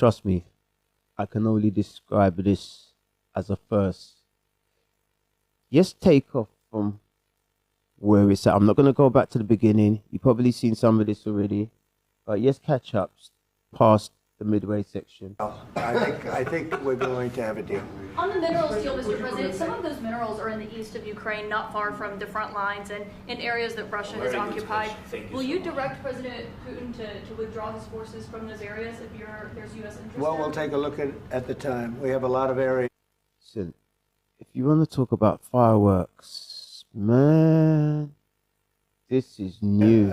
trust me, I can only describe this as a first. Just take off from where it's at. I'm not going to go back to the beginning. You've probably seen some of this already. But just catch up past the midway section. I think we're going to have a deal. On the minerals deal, Mr. President, some of those minerals are in the east of Ukraine, not far from the front lines and in areas that Russia has occupied. Will you direct President Putin to withdraw his forces from those areas if there's U.S. interest? Well, we'll take a look at the time. We have a lot of areas. Listen, if you want to talk about fireworks, man, this is new.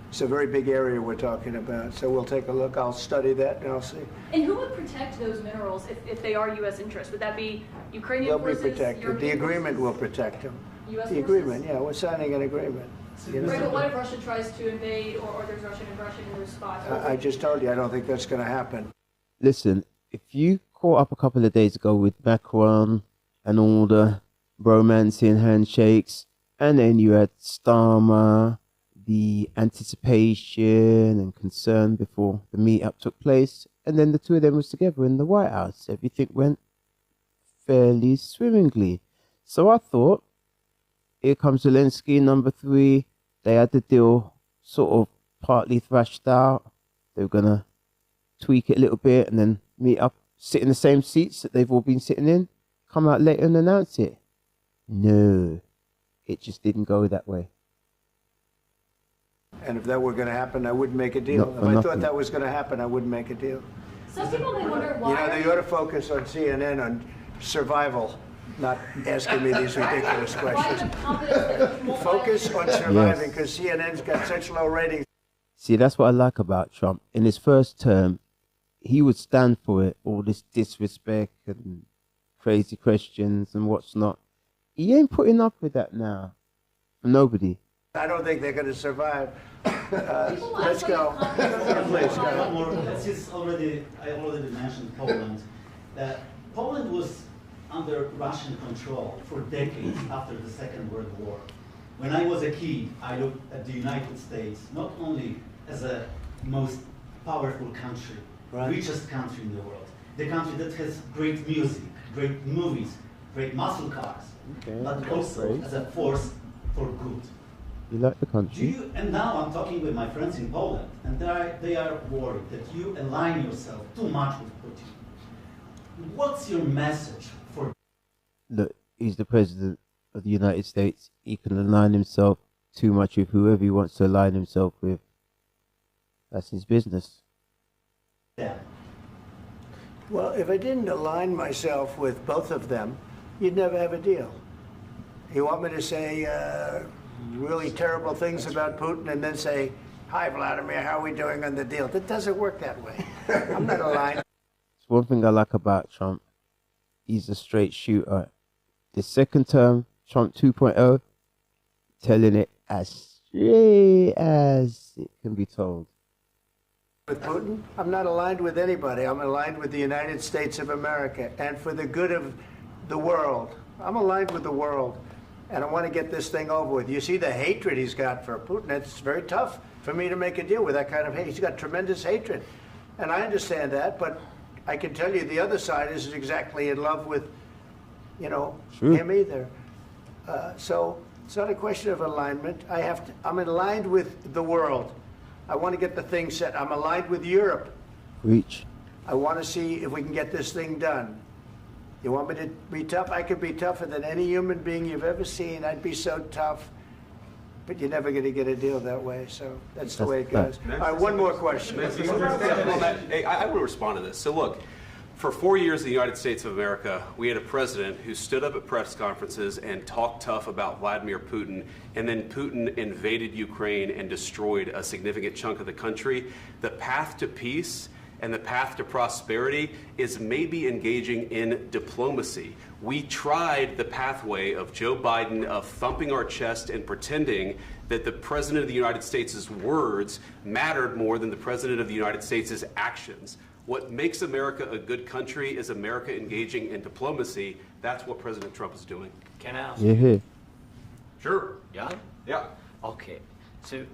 It's a very big area we're talking about, so we'll take a look. I'll study that and I'll see. And who would protect those minerals if they are U.S. interests? Would that be Ukrainian forces? They'll be protected. European The agreement forces? will protect them. U.S. The forces? agreement, yeah, we're signing an agreement. You know? Right, but what if Russia tries to invade or there's Russian aggression in those spots? I just told you, I don't think that's going to happen. Listen, if you caught up a couple of days ago with Macron and all the romancing handshakes, and then you had Starmer, the anticipation and concern before the meetup took place, and then the two of them was together in the White House. Everything went fairly swimmingly. So I thought, here comes Zelensky, number 3. They had the deal sort of partly thrashed out. They were going to tweak it a little bit and then meet up, sit in the same seats that they've all been sitting in, come out later and announce it. No, it just didn't go that way. And if that were going to happen, I wouldn't make a deal. If I thought that was going to happen, I wouldn't make a deal. Some people may wonder why. You know, they ought to focus on CNN on survival, not asking me these ridiculous questions. Focus on surviving, because CNN's got such low ratings. See, that's what I like about Trump. In his first term, he would stand for it, all this disrespect and crazy questions and what's not. He ain't putting up with that now. Nobody. I don't think they're going to survive. Let's go. Please, go. I already mentioned Poland. Poland was under Russian control for decades after the Second World War. When I was a kid, I looked at the United States not only as a most powerful country, richest country in the world, the country that has great music, great movies, great muscle cars, but also as a force for good. You like the country? And now I'm talking with my friends in Poland, and they are worried that you align yourself too much with Putin. What's your message for? Look, he's the president of the United States. He can align himself too much with whoever he wants to align himself with. That's his business. Yeah. Well, if I didn't align myself with both of them, you'd never have a deal. You want me to say really terrible things about Putin and then say, "Hi, Vladimir, how are we doing on the deal?" That doesn't work that way. I'm not aligned. It's one thing I like about Trump. He's a straight shooter. The second term, Trump 2.0, telling it as straight as it can be told. With Putin, I'm not aligned with anybody. I'm aligned with the United States of America and for the good of the world. I'm aligned with the world. And I want to get this thing over with. You see the hatred he's got for Putin. It's very tough for me to make a deal with that kind of hate. He's got tremendous hatred. And I understand that, but I can tell you the other side isn't exactly in love with, you know, him either. So it's not a question of alignment. I'm aligned with the world. I want to get the thing set. I'm aligned with Europe. Reach. I want to see if we can get this thing done. You want me to be tough? I could be tougher than any human being you've ever seen. I'd be so tough. But you're never going to get a deal that way. So that's the way it goes. All right, one more question. Hey, I will respond to this. So look, for 4 years in the United States of America, we had a president who stood up at press conferences and talked tough about Vladimir Putin, and then Putin invaded Ukraine and destroyed a significant chunk of the country. The path to peace and the path to prosperity is maybe engaging in diplomacy. We tried the pathway of Joe Biden of thumping our chest and pretending that the President of the United States' words mattered more than the President of the United States' actions. What makes America a good country is America engaging in diplomacy. That's what President Trump is doing. Can I ask? Yeah. Sure. Yeah? Yeah. Okay. So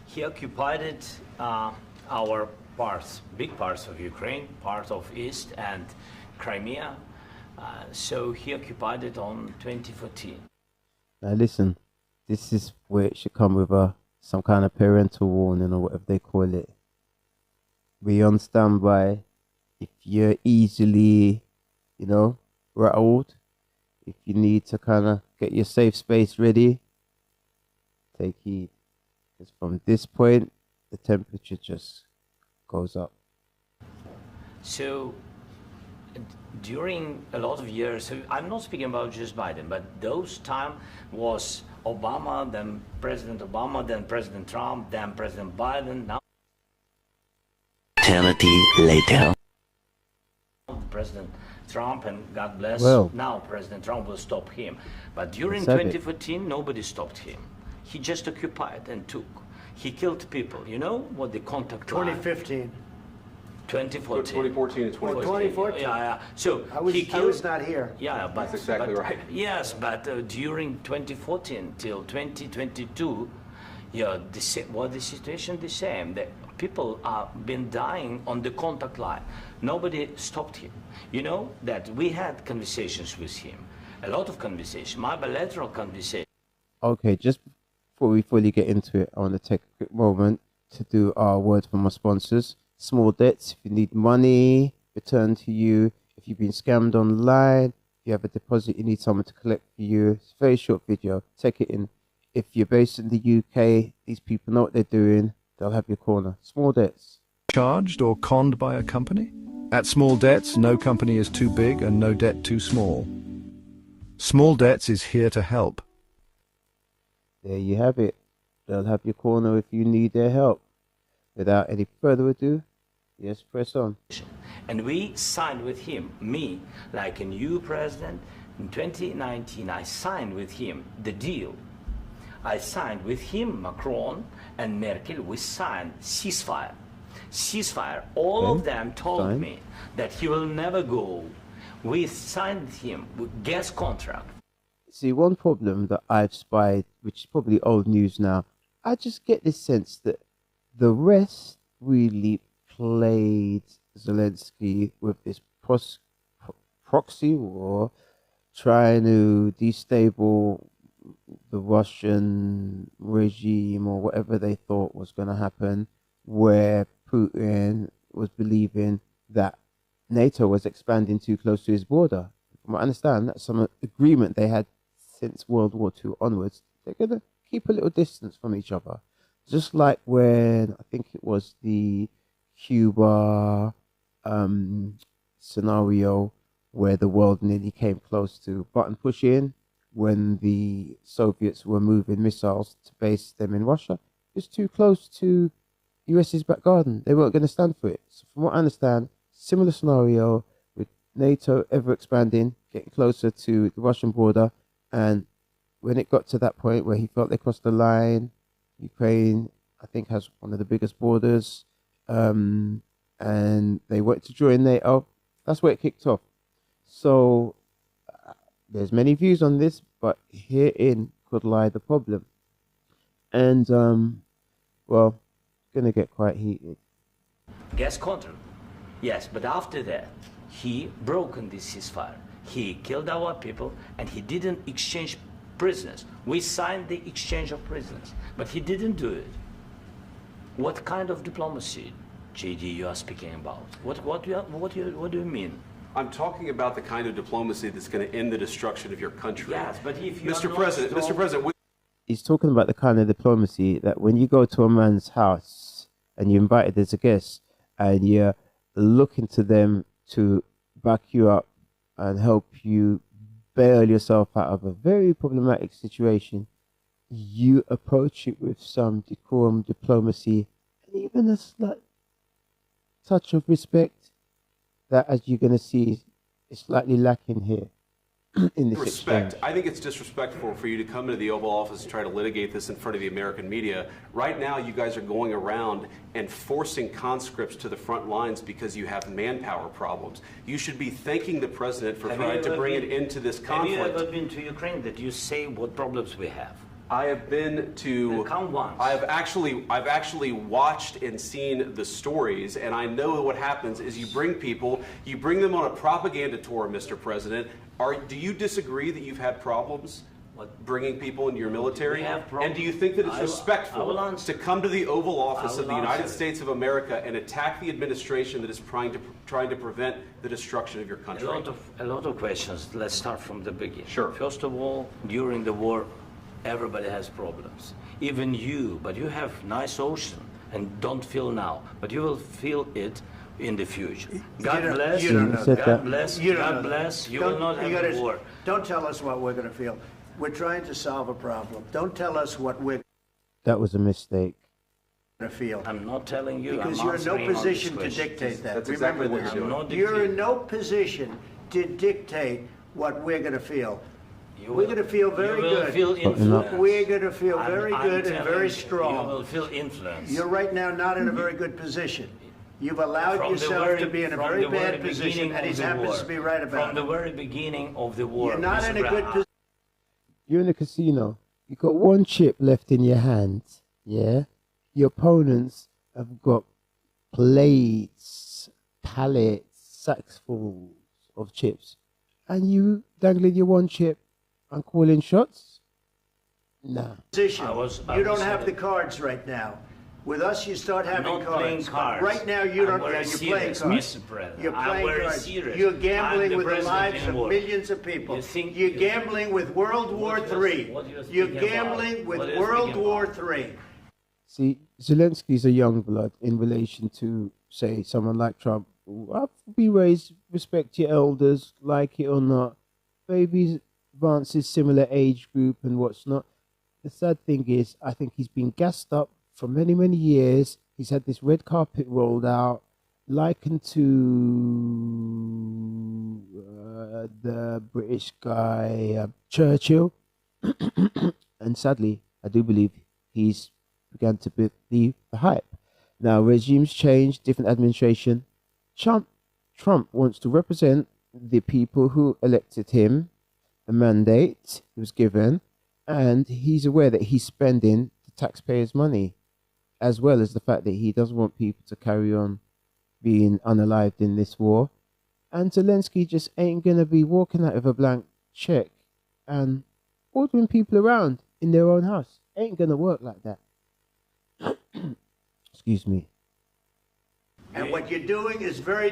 he occupied our parts, big parts of Ukraine, part of East and Crimea. So he occupied it on 2014. Now listen, this is where it should come with some kind of parental warning or whatever they call it. Be on standby if you're easily, rattled. If you need to kind of get your safe space ready, take heed. Because from this point, the temperature just goes up. So during a lot of years, so I'm not speaking about just Biden, but those time was Obama, then President Obama, then President Trump, then President Biden, now Eternity later. President Trump, and God bless, Well, now President Trump will stop him. But during let's have it. 2014, nobody stopped him. He just occupied and took. He killed people. You know what the contact line? 2015. 2014. 2014 and 2015. 2014. Yeah. So I was, he I killed. was not here. Yeah, but That's exactly but- right. Yes, but during 2014 till 2022, yeah, the situation the same. The people are been dying on the contact line. Nobody stopped him. You know that we had conversations with him, a lot of conversations, my bilateral conversations. Okay, just before we fully get into it, I want to take a quick moment to do our word from our sponsors. Small debts, if you need money returned to you, if you've been scammed online, if you have a deposit you need someone to collect for you. It's a very short video. Take it in. If you're based in the UK, these people know what they're doing. They'll have your corner. Small debts. Charged or conned by a company? At Small Debts, no company is too big and no debt too small. Small Debts is here to help. There you have it. They'll have your corner if you need their help. Without any further ado, yes, press on. And we signed with him, me, like a new president. In 2019, I signed with him the deal. I signed with him, Macron and Merkel, we signed ceasefire. Ceasefire. All of them told Fine. me that he will never go. We signed with him with gas contract. See, one problem that I've spied, which is probably old news now, I just get this sense that the rest really played Zelensky with this proxy war, trying to destabilize the Russian regime or whatever they thought was going to happen, where Putin was believing that NATO was expanding too close to his border. From what I understand, that's some agreement they had since World War II onwards. They're going to keep a little distance from each other. Just like when, I think it was the Cuba scenario where the world nearly came close to button pushing when the Soviets were moving missiles to base them in Russia. It's too close to US's back garden. They weren't going to stand for it. So from what I understand, similar scenario with NATO ever expanding, getting closer to the Russian border, and when it got to that point where he felt they crossed the line, Ukraine, I think, has one of the biggest borders, and they wanted to join NATO. That's where it kicked off. So there's many views on this, but herein could lie the problem. And, well, gonna get quite heated. Gas contract. Yes, but after that, he broken this ceasefire. He killed our people and he didn't exchange prisoners. We signed the exchange of prisoners, but he didn't do it. What kind of diplomacy, JD, you are speaking about? What do you mean? I'm talking about the kind of diplomacy that's going to end the destruction of your country. Yes, but if you Mr. President, He's talking about the kind of diplomacy that when you go to a man's house and you're invited as a guest and you're looking to them to back you up and help you bail yourself out of a very problematic situation, you approach it with some decorum, diplomacy, and even a slight touch of respect that, as you're going to see, is slightly lacking here in this respect. exchange. I think it's disrespectful for you to come into the Oval Office and try to litigate this in front of the American media. Right now, you guys are going around and forcing conscripts to the front lines because you have manpower problems. You should be thanking the president for trying to bring it into this conflict. Have you ever been to Ukraine that you say what problems we have? I have been to. Come once. I've actually watched and seen the stories, and I know what happens is you bring them on a propaganda tour, Mr. President. Do you disagree that you've had problems bringing people into your military? And do you think that it's respectful to come to the Oval Office of the United States of America and attack the administration that is trying to prevent the destruction of your country? A lot of questions. Let's start from the beginning. Sure. First of all, during the war, everybody has problems. Even you, but you have nice ocean and don't feel now, but you will feel it in the future. God bless. You don't know that. God bless. You don't God know bless. that. You will not have a war. Don't tell us what we're going to feel. We're trying to solve a problem. Don't tell us what we're That was a mistake. going to feel. I'm not telling you. Because I'm you're in no answering all these position to questions. dictate that. That's Remember exactly what this. you're doing. I'm not You're in dictating. no position to dictate what we're going to feel. You We're will- going to feel very you will good. Feel influence. We're going to feel I'm- very I'm good and telling very you, strong. You will feel influence. You're right now not in a very good position. You've allowed From the yourself to be in a from very the bad very position, beginning and he of the happens war. to be right about From the it. very beginning of the war. You're not Mr. in a good Brown, position. You're in a casino. You've got one chip left in your hand. Yeah. Your opponents have got plates, pallets, sacks full of chips. And you dangling your one chip and calling shots? Nah. Position. I You don't was have in the it. cards right now. With us, you start having not playing cards. cards. Right now, you I'm don't. very Yeah, you're playing serious, cards. Mr. President. You're I'm playing very cards. serious. You're I'm gambling the with the president lives in of war. millions of people. You think You're you- gambling with World War What you're- III. what you're You're speaking gambling about? with What you're World speaking War about? III. See, Zelensky's a young blood in relation to, say, someone like Trump. Be raised, respect your elders, like it or not. Babies advances similar age group and what's not. The sad thing is, I think he's been gassed up for many, many years. He's had this red carpet rolled out, likened to the British guy Churchill. And sadly, I do believe he's began to believe the hype. Now, regimes change, different administration. Trump wants to represent the people who elected him, the mandate he was given, and he's aware that he's spending the taxpayers' money, as well as the fact that he doesn't want people to carry on being unalived in this war. And Zelensky just ain't going to be walking out with a blank check and ordering people around in their own house. Ain't going to work like that. Excuse me. And what you're doing is very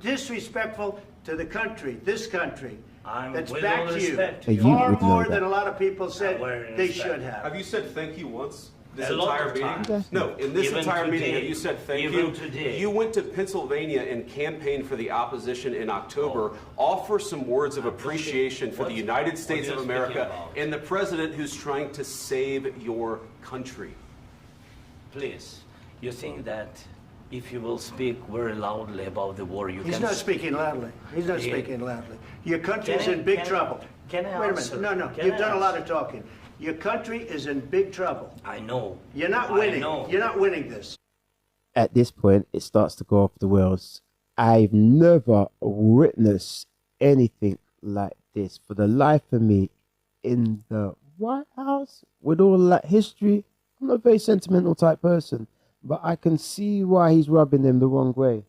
disrespectful to the country, this country. I'm That's with back all to you. respect Hey, you Far would know more that. than a lot of people said very they respect. should have. Have you said thank you once this A lot entire of meeting? times. No, in this Even entire meeting, today. have you said thank Even you? today. You went to Pennsylvania and campaigned for the opposition in October. Offer some words of appreciation for the United States what of you're America speaking about. and the president who's trying to save your country. Please, you think that if you will speak very loudly about the war, you He's can... not speaking loudly. He's not Yeah. speaking loudly. Your country's Can I- in big can I- trouble. can I Wait a answer? minute. No, Can you've I done a lot answer? of talking. Your country is in big trouble. I know. You're not I winning. know. You're not winning this. At this point, it starts to go off the rails. I've never witnessed anything like this for the life of me in the White House with all that history. I'm not a very sentimental type person, but I can see why he's rubbing them the wrong way.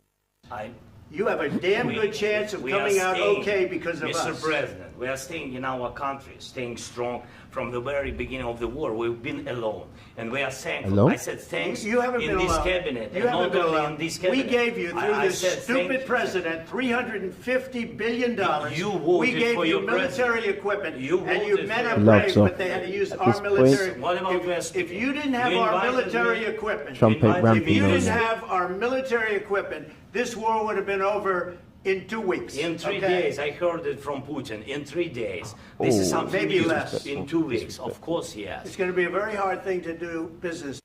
You have a damn good chance of we are coming out staying, okay because of Mr. us. President, we are staying in our country, staying strong from the very beginning of the war. We've been alone, and we are thankful. Alone? I said thanks You haven't in been this alone. cabinet, You and haven't not been only alone. in this We cabinet. gave you, through I this said thank stupid you. president, $350 billion. You voted we gave for you your military president. equipment, You and you voted men for are your Gloves brave, off. but they had to use At our this point- military. What about If you didn't have You our invited military me. equipment, Trump ain't If ramping if you no didn't more. have our military equipment, this war would have been over in 2 weeks. In 3 okay? days, I heard it from Putin. In 3 days, this is Oh. something Maybe new. less. In 2 weeks, of course, yes. It's going to be a very hard thing to do business.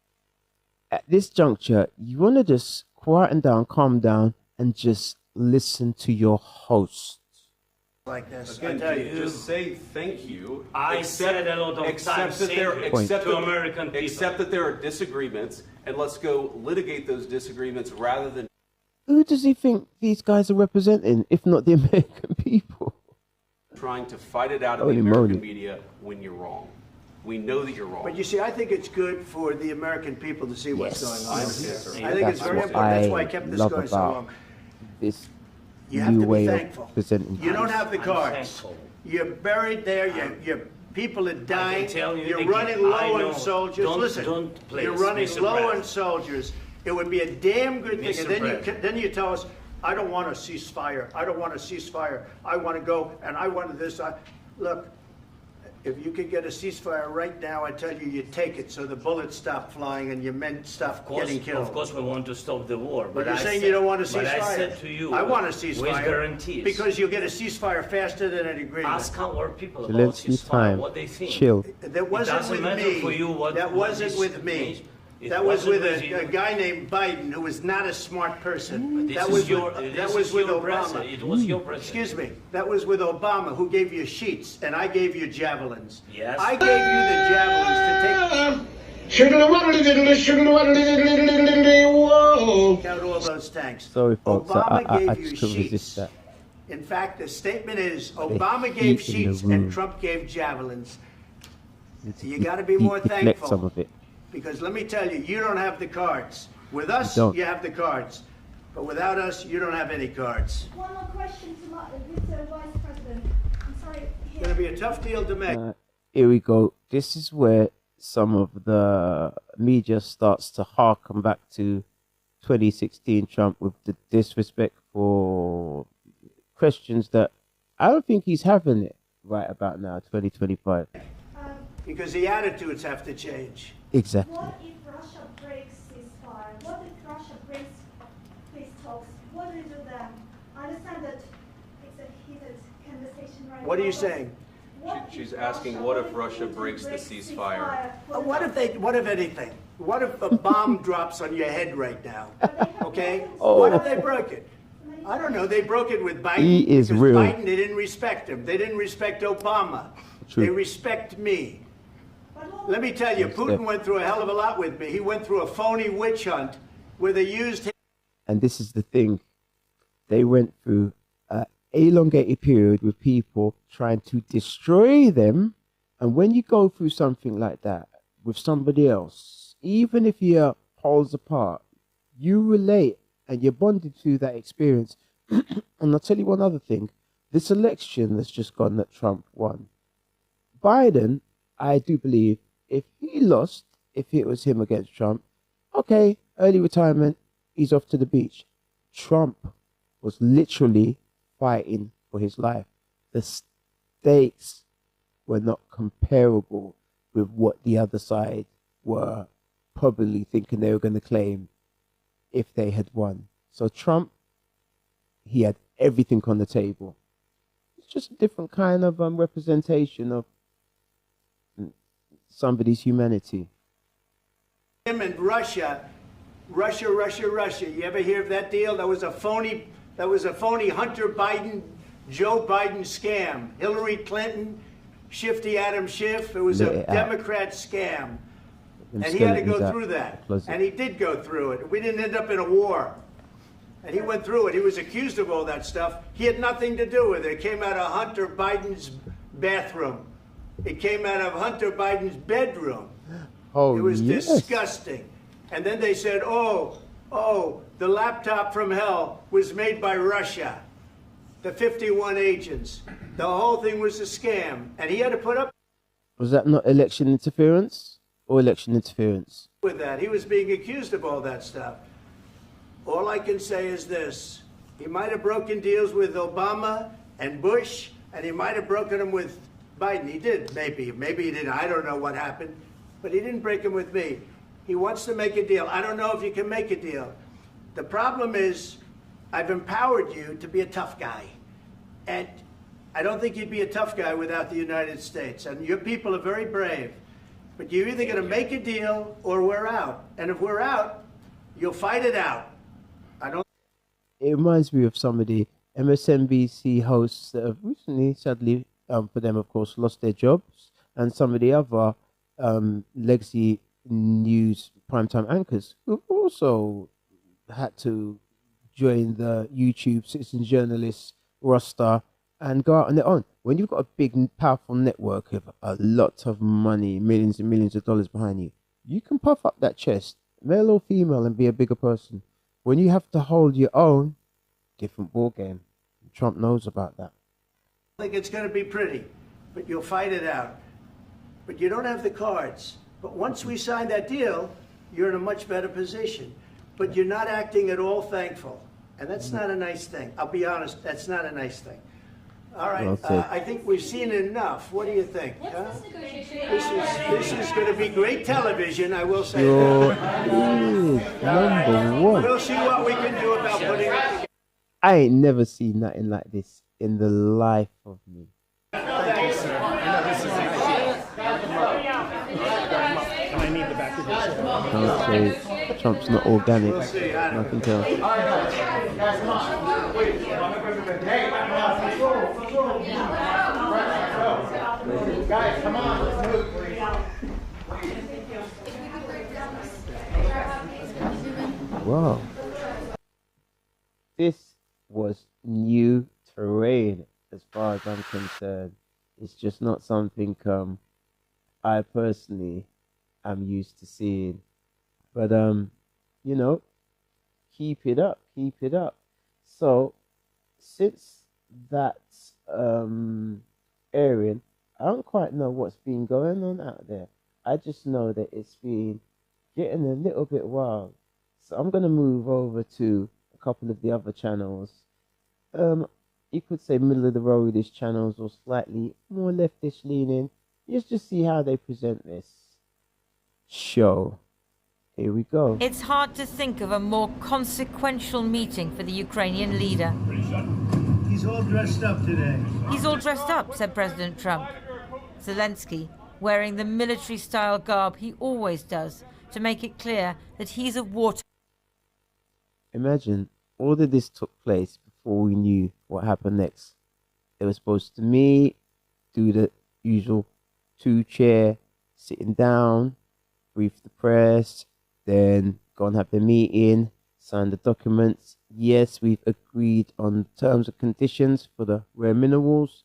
At this juncture, you want to just quieten down, calm down, and just listen to your host. Like this. Again, I tell you. just say thank you. I said a lot of except times that there, thank you except to that- American people. Except that there are disagreements, and let's go litigate those disagreements rather than Who does he think these guys are representing, if not the American people? trying to fight it out in Holy the American moly. media when you're wrong. We know that you're wrong. But you see, I think it's good for the American people to see what's going on. I understand, sir. I think it's very important. That's why I kept this going so long. This You have new to be way thankful. of presenting. You don't have the I'm cards. thankful. You're buried there. Your people are dying. tell you You're again, running I low know. on soldiers. Don't- Listen, don't please, you're running Mr. low on President. soldiers. It would be a damn good thing. Mr. And then President. then you tell us, I don't want a ceasefire. I don't want a ceasefire. I want to go and I want this. Look, if you could get a ceasefire right now, I tell you, you take it so the bullets stop flying and your men stop getting killed. Of course, we want to stop the war. But you're saying you don't want a ceasefire. But I said to you, I want a ceasefire. with guarantees. Because you'll get a ceasefire faster than an agreement. Ask our people about Zelensky's ceasefire, time. what they think. Chill. That wasn't doesn't with matter me. for you what- That what wasn't this with me. means. It That was wasn't with with a you. guy named Biden who was not a smart person. This That is was your, with, this that was is with your Obama. president. It was your president. Excuse me. That was with Obama, who gave you sheets, and I gave you javelins. Yes. I gave you the javelins to take out all those tanks. Sorry, folks. Obama I gave just you couldn't sheets. resist that. In fact, the statement is Obama gave heat in the sheets room. and Trump gave javelins. Need to You got to be more deflect thankful. some of it. Because let me tell you, you don't have the cards. With us, You don't. you have the cards. But without us, you don't have any cards. One more question to Mr. Vice President. I'm sorry. It's going to be a tough deal to make. Here we go. This is where some of the media starts to harken back to 2016 Trump with the disrespect for questions that I don't think he's having it right about now, 2025. Because the attitudes have to change. Exactly. What if Russia breaks ceasefire? What if Russia breaks peace talks? What do you do then? I understand that it's a heated conversation right now. What are you but saying? what She's if asking, Russia- what if if Russia Putin breaks the breaks ceasefire? What if anything? What if a bomb drops on your head right now? Okay? Oh. What if they broke it? I don't know. They broke it with Biden. He is because real. Biden, they didn't respect him. They didn't respect Obama. True. They respect me. But what Let me tell you, Yes, Putin yeah. went through a hell of a lot with me. He went through a phony witch hunt where they used him. And this is the thing. They went through an elongated period with people trying to destroy them. And when you go through something like that with somebody else, even if you're poles apart, you relate and you're bonded to that experience. And I'll tell you one other thing. This election that's just gone that Trump won, Biden, I do believe, if he lost, if it was him against Trump, okay, early retirement, he's off to the beach. Trump was literally fighting for his life. The stakes were not comparable with what the other side were probably thinking they were going to claim if they had won. So Trump, he had everything on the table. It's just a different kind of representation of somebody's humanity. Him and Russia. You ever hear of that deal? That was a phony Hunter Biden, Joe Biden scam. Hillary Clinton, Shifty Adam Schiff. It was Let a it out. Democrat scam. Them And he had to skeletons go out through the that. closet. And he did go through it. We didn't end up in a war. And he went through it. He was accused of all that stuff. He had nothing to do with it. It came out of Hunter Biden's bathroom. It came out of Hunter Biden's bedroom. Oh, It was yes. disgusting. And then they said, oh, the laptop from hell was made by Russia. The 51 agents. The whole thing was a scam. And he had to put up Was that not election interference or election interference? with that. He was being accused of all that stuff. All I can say is this. He might have broken deals with Obama and Bush, and he might have broken them with Biden. He did, maybe. Maybe he didn't. I don't know what happened. But he didn't break them with me. He wants to make a deal. I don't know if you can make a deal. The problem is I've empowered you to be a tough guy. And I don't think you'd be a tough guy without the United States. And your people are very brave. But you're either going to make a deal or we're out. And if we're out, you'll fight it out. I don't. It reminds me of somebody, MSNBC hosts that have recently, sadly, for them, of course, lost their jobs, and some of the other legacy news primetime anchors who also had to join the YouTube citizen journalists roster and go out on their own. When you've got a big, powerful network of a lot of money, millions and millions of dollars behind you, you can puff up that chest, male or female, and be a bigger person. When you have to hold your own, different ball game. Trump knows about that. I think it's going to be pretty, but you'll fight it out. But you don't have the cards. But once we sign that deal, you're in a much better position. But you're not acting at all thankful. And that's not a nice thing. I'll be honest, that's not a nice thing. All right, I think we've seen enough. What do you think? Huh? This is going to be great television, I will say that. Number one. We'll see what we can do about putting it together. I ain't never seen nothing like this in the life of me. Thank you, sir. I need the back of this. Don't say Trump's not organic. Nothing else. Guys, come on, let's move. Wow. This was new terrain as far as I'm concerned. It's just not something I personally am used to seeing. But you know, keep it up, keep it up. So since that's airing, I don't quite know what's been going on out there. I just know that it's been getting a little bit wild. So I'm gonna move over to a couple of the other channels. You could say middle of the roadish channels or slightly more leftish leaning. Just see how they present this show. Here we go. It's hard to think of a more consequential meeting for the Ukrainian leader. He's all dressed up today. He's all dressed up, said President Trump. Zelensky, wearing the military-style garb he always does, to make it clear that he's a war. Imagine all of this took place before we knew what happened next. They were supposed to meet, do the usual two-chair, sitting down, brief the press, then go and have the meeting, sign the documents. Yes, we've agreed on terms and conditions for the rare minerals.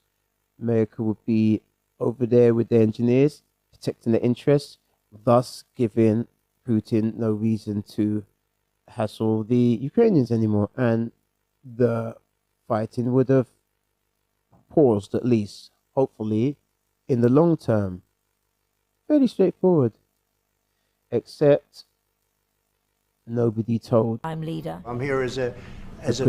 America would be over there with the engineers, protecting their interests, thus giving Putin no reason to hassle the Ukrainians anymore. And the fighting would have paused, at least, hopefully, in the long term. Fairly straightforward. Except nobody told. I'm leader. I'm here as an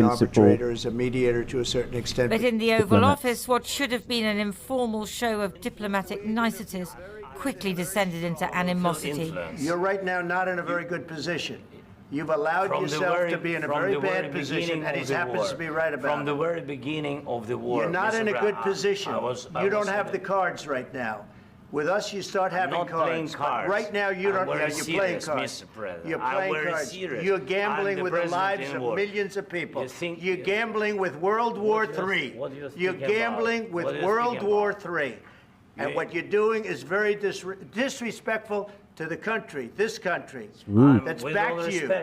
arbitrator, as a mediator to a certain extent. But in the Oval Office, what should have been an informal show of diplomatic niceties quickly descended into animosity. You're right now not in a very good position. You've allowed yourself to be in a very bad position, and he happens to be right about it. From the very beginning of the war. You're not in a good position. You don't have the cards right now. With us, you start having cards. But right now, you don't. Yeah, you're playing cards. You're playing cards. You're gambling with the lives of millions of people. You're gambling with World War III. You're gambling with World War III. And what you're doing is very disrespectful to the country, this country, that's back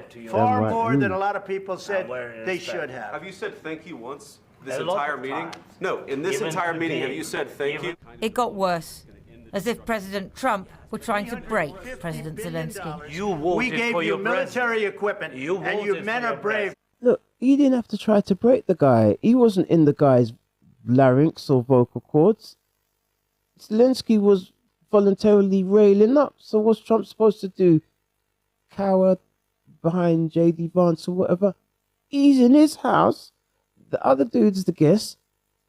to you, far more than a lot of people said they should have. Have you said thank you once this entire meeting? No, in this entire meeting, have you said thank you? It got worse, as if President Trump were trying to break President Zelensky. We gave you military equipment, and your men are brave. Look, he didn't have to try to break the guy. He wasn't in the guy's larynx or vocal cords. Zelensky was voluntarily railing up. So what's Trump supposed to do? Cower behind J.D. Vance or whatever? He's in his house. The other dude's the guest.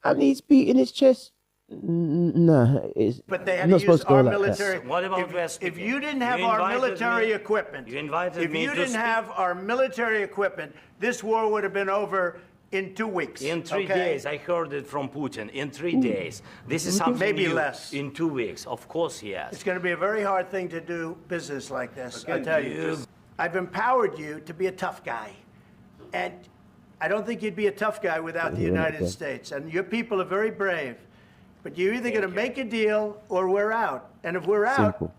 And he's beating his chest. No, but they had to use our military. What about if you didn't have our military equipment, if you didn't have our military equipment, this war would have been over in 2 weeks. In 3 days, I heard it from Putin. In 3 days, this is something maybe new. Less. In 2 weeks, of course, yes. It's going to be a very hard thing to do business like this. I tell you, I've empowered you to be a tough guy, and I don't think you'd be a tough guy without the United States. And your people are very brave, but you're either going to make a deal or we're out. And if we're out,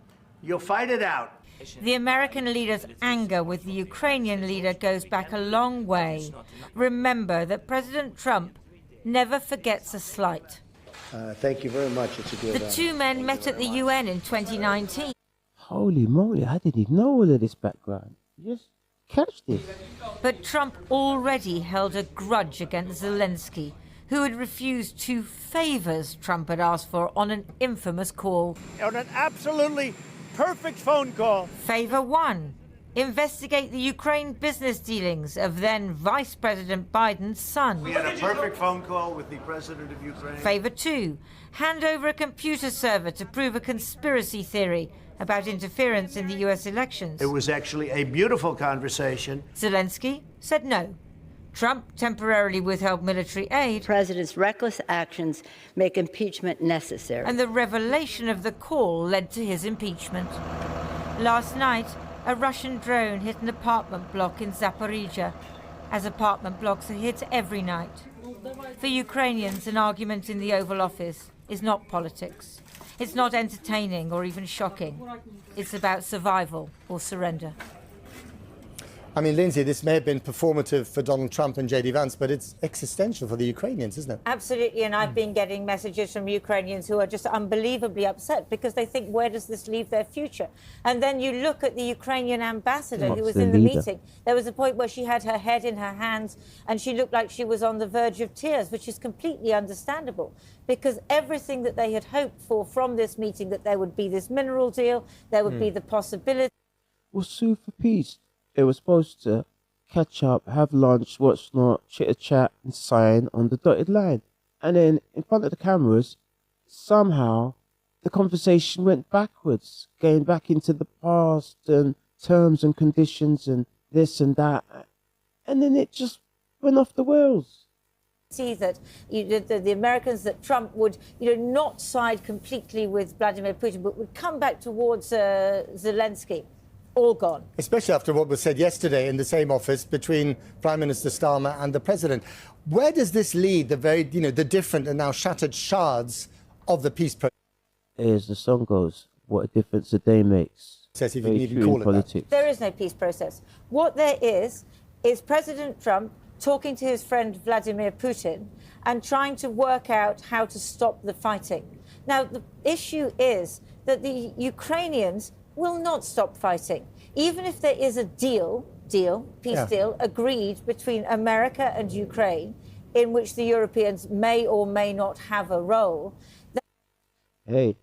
you'll fight it out. The American leader's anger with the Ukrainian leader goes back a long way. Remember that President Trump never forgets a slight. Thank you very much. It's a good. The two men met at the UN in 2019. Holy moly, I didn't even know all of this background. Just catch this. But Trump already held a grudge against Zelensky, who had refused 2 favors Trump had asked for on an infamous call. On an absolutely perfect phone call. Favor 1. Investigate the Ukraine business dealings of then Vice President Biden's son. We had a perfect phone call with the president of Ukraine. Favor 2. Hand over a computer server to prove a conspiracy theory about interference in the US elections. It was actually a beautiful conversation. Zelensky said no. Trump temporarily withheld military aid. The president's reckless actions make impeachment necessary. And the revelation of the call led to his impeachment. Last night, a Russian drone hit an apartment block in Zaporizhia, as apartment blocks are hit every night. For Ukrainians, an argument in the Oval Office is not politics. It's not entertaining or even shocking. It's about survival or surrender. I mean, Lindsay, this may have been performative for Donald Trump and J.D. Vance, but it's existential for the Ukrainians, isn't it? Absolutely, and I've been getting messages from Ukrainians who are just unbelievably upset because they think, where does this leave their future? And then you look at the Ukrainian ambassador who was in the meeting. There was a point where she had her head in her hands and she looked like she was on the verge of tears, which is completely understandable because everything that they had hoped for from this meeting, that there would be this mineral deal, there would be the possibility. We'll sue for peace. They were supposed to catch up, have lunch, what's not, chit-a-chat and sign on the dotted line. And then in front of the cameras, somehow the conversation went backwards, going back into the past and terms and conditions and this and that. And then it just went off the rails. See that the Americans, that Trump would not side completely with Vladimir Putin, but would come back towards Zelensky. All gone. Especially after what was said yesterday in the same office between Prime Minister Starmer and the President. Where does this lead the the different and now shattered shards of the peace process? As the song goes, what a difference a day makes. Says if you can even call it politics. There is no peace process. What there is President Trump talking to his friend Vladimir Putin and trying to work out how to stop the fighting. Now, the issue is that the Ukrainians will not stop fighting. Even if there is a peace deal agreed between America and Ukraine, in which the Europeans may or may not have a role. Hey,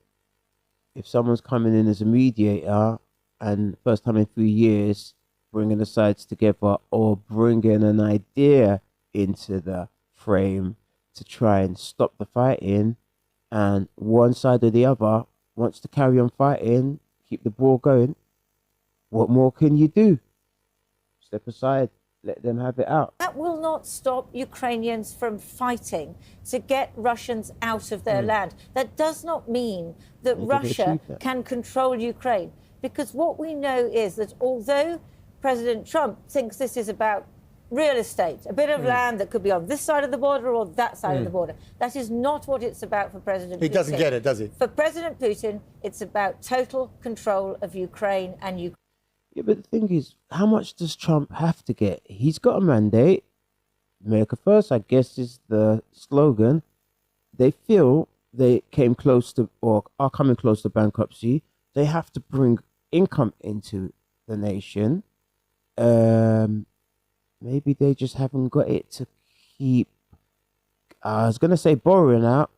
if someone's coming in as a mediator and first time in 3 years, bringing the sides together or bringing an idea into the frame to try and stop the fighting, and one side or the other wants to carry on fighting, keep the ball going, what more can you do? Step aside, let them have it out. That will not stop Ukrainians from fighting to get Russians out of their land. That does not mean that Russia can control Ukraine. Because what we know is that although President Trump thinks this is about real estate, a bit of land that could be on this side of the border or that side of the border. That is not what it's about for President Putin. He doesn't get it, does he? For President Putin, it's about total control of Ukraine and Ukraine. Yeah, but the thing is, how much does Trump have to get? He's got a mandate. America First, I guess, is the slogan. They feel they came close to, or are coming close to bankruptcy. They have to bring income into the nation. Maybe they just haven't got it to keep, I was going to say borrowing out,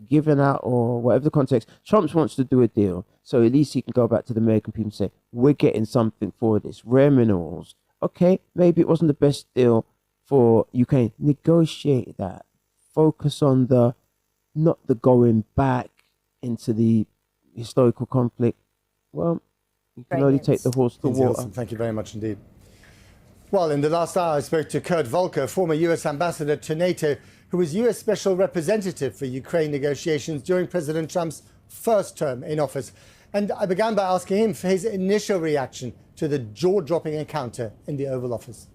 giving out, or whatever the context. Trump wants to do a deal, so at least he can go back to the American people and say, we're getting something for this. Rare minerals. Okay, maybe it wasn't the best deal for Ukraine. Negotiate that. Focus on not the going back into the historical conflict. Well, you can only take the horse to water. Thank you very much indeed. Well, in the last hour, I spoke to Kurt Volker, former US ambassador to NATO, who was US special representative for Ukraine negotiations during President Trump's first term in office. And I began by asking him for his initial reaction to the jaw-dropping encounter in the Oval Office.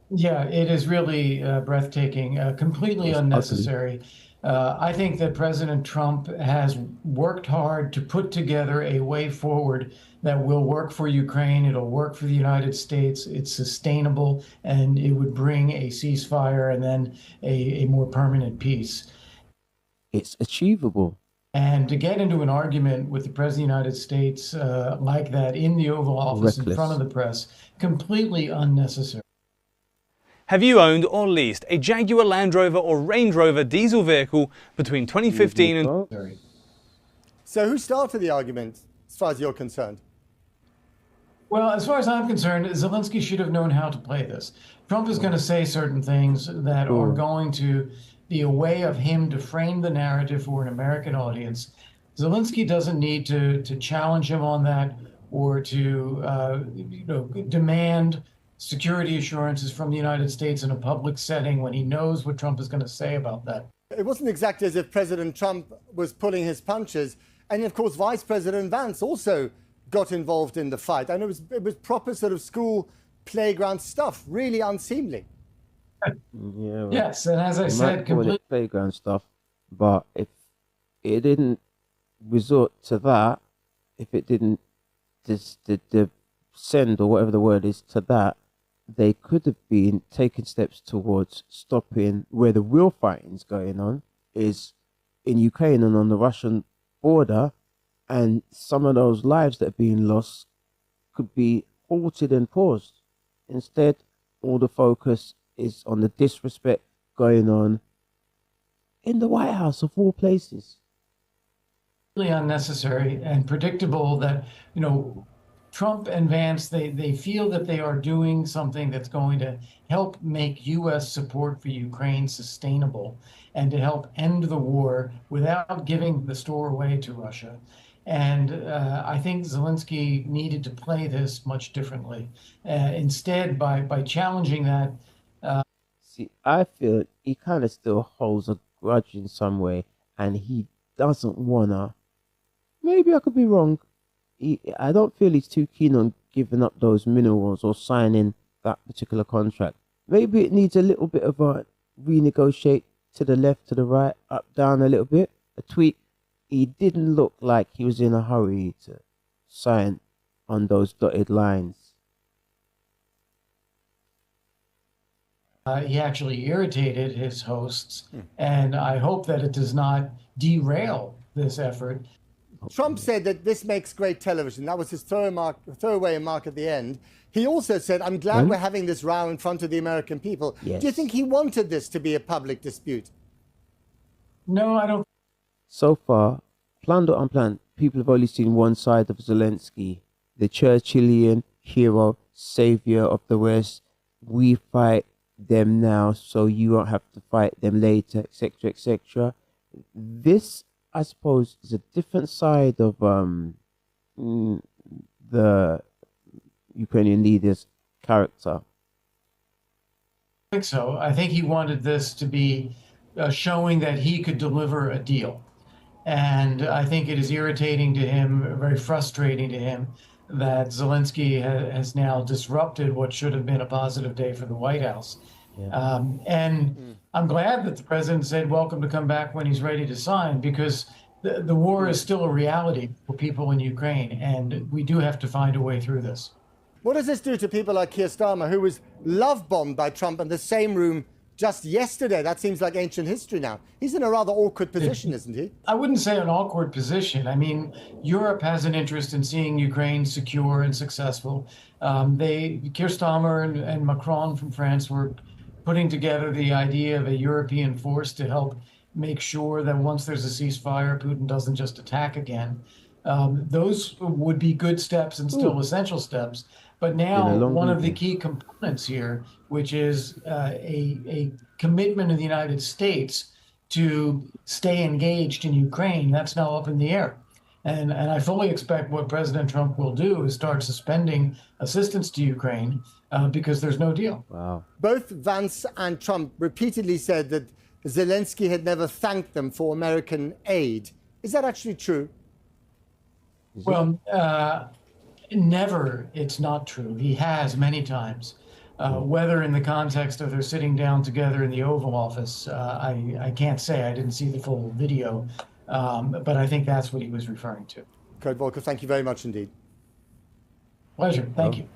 Yeah, it is really breathtaking, completely unnecessary. I think that President Trump has worked hard to put together a way forward that will work for Ukraine. It'll work for the United States. It's sustainable, and it would bring a ceasefire and then a more permanent peace. It's achievable. And to get into an argument with the President of the United States like that in the Oval Office in front of the press, completely unnecessary. Have you owned or leased a Jaguar Land Rover or Range Rover diesel vehicle between 2015 and... So who started the argument, as far as you're concerned? Well, as far as I'm concerned, Zelensky should have known how to play this. Trump is going to say certain things that are going to be a way of him to frame the narrative for an American audience. Zelensky doesn't need to challenge him on that or to demand security assurances from the United States in a public setting when he knows what Trump is going to say about that. It wasn't exactly as if President Trump was pulling his punches. And of course, Vice President Vance also got involved in the fight. And it was proper sort of school playground stuff, really unseemly. Yeah, well, yes, and as I said, completely playground stuff. But if it didn't resort to that, if it didn't descend or whatever the word is to that, they could have been taking steps towards stopping where the real fighting's going on is in Ukraine and on the Russian border, and some of those lives that are being lost could be halted and paused. Instead, all the focus is on the disrespect going on in the White House of all places. Really unnecessary and predictable that, Trump and Vance, they feel that they are doing something that's going to help make U.S. support for Ukraine sustainable and to help end the war without giving the store away to Russia. And I think Zelensky needed to play this much differently. Instead, by challenging that. See, I feel he kind of still holds a grudge in some way, and he doesn't wanna. Maybe I could be wrong. I don't feel he's too keen on giving up those minerals or signing that particular contract. Maybe it needs a little bit of a renegotiate to the left, to the right, up, down a little bit, a tweak. He didn't look like he was in a hurry to sign on those dotted lines. He actually irritated his hosts, and I hope that it does not derail this effort. Trump said that this makes great television. That was his throwaway remark at the end. He also said, I'm glad we're having this row in front of the American people. Yes. Do you think he wanted this to be a public dispute? No, I don't. So far, planned or unplanned, people have only seen one side of Zelensky, the Churchillian hero, savior of the West. We fight them now, so you won't have to fight them later, etc., etc. This, I suppose, is a different side of the Ukrainian leader's character. I think so. I think he wanted this to be showing that he could deliver a deal. And I think it is irritating to him, very frustrating to him, that Zelensky has now disrupted what should have been a positive day for the White House. Yeah. I'm glad that the president said, welcome to come back when he's ready to sign, because the war is still a reality for people in Ukraine, and we do have to find a way through this. What does this do to people like Keir Starmer, who was love-bombed by Trump in the same room just yesterday? That seems like ancient history now. He's in a rather awkward position, isn't he? I wouldn't say an awkward position. I mean, Europe has an interest in seeing Ukraine secure and successful. Keir Starmer and Macron from France were putting together the idea of a European force to help make sure that once there's a ceasefire, Putin doesn't just attack again. Those would be good steps and still essential steps. But now one of the key components here, which is a commitment of the United States to stay engaged in Ukraine, that's now up in the air. And I fully expect what President Trump will do is start suspending assistance to Ukraine because there's no deal. Wow. Both Vance and Trump repeatedly said that Zelensky had never thanked them for American aid. Is that actually true? Well, never. It's not true. He has many times. Whether in the context of their sitting down together in the Oval Office, I can't say. I didn't see the full video, but I think that's what he was referring to. Kurt Volker, thank you very much indeed. Pleasure. Thank you.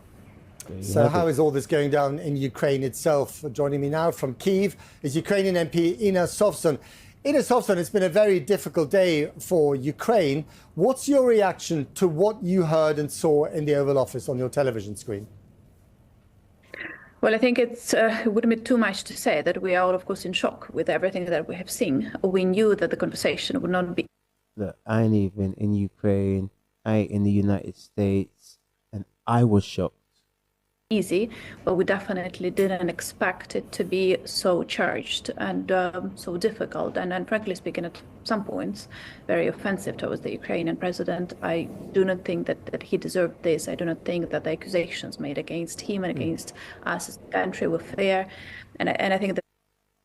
So how is all this going down in Ukraine itself? Joining me now from Kyiv is Ukrainian MP Inna Sovsun. Inna Sovsun, it's been a very difficult day for Ukraine. What's your reaction to what you heard and saw in the Oval Office on your television screen? Well, I think it wouldn't be too much to say that we are, of course, in shock with everything that we have seen. We knew that the conversation would not be. Look, I ain't even in Ukraine, I ain't in the United States, and I was shocked. Easy, but we definitely didn't expect it to be so charged and so difficult, and frankly speaking, at some points, very offensive towards the Ukrainian president. I do not think that he deserved this. I do not think that the accusations made against him and against us as a country were fair, and I think that.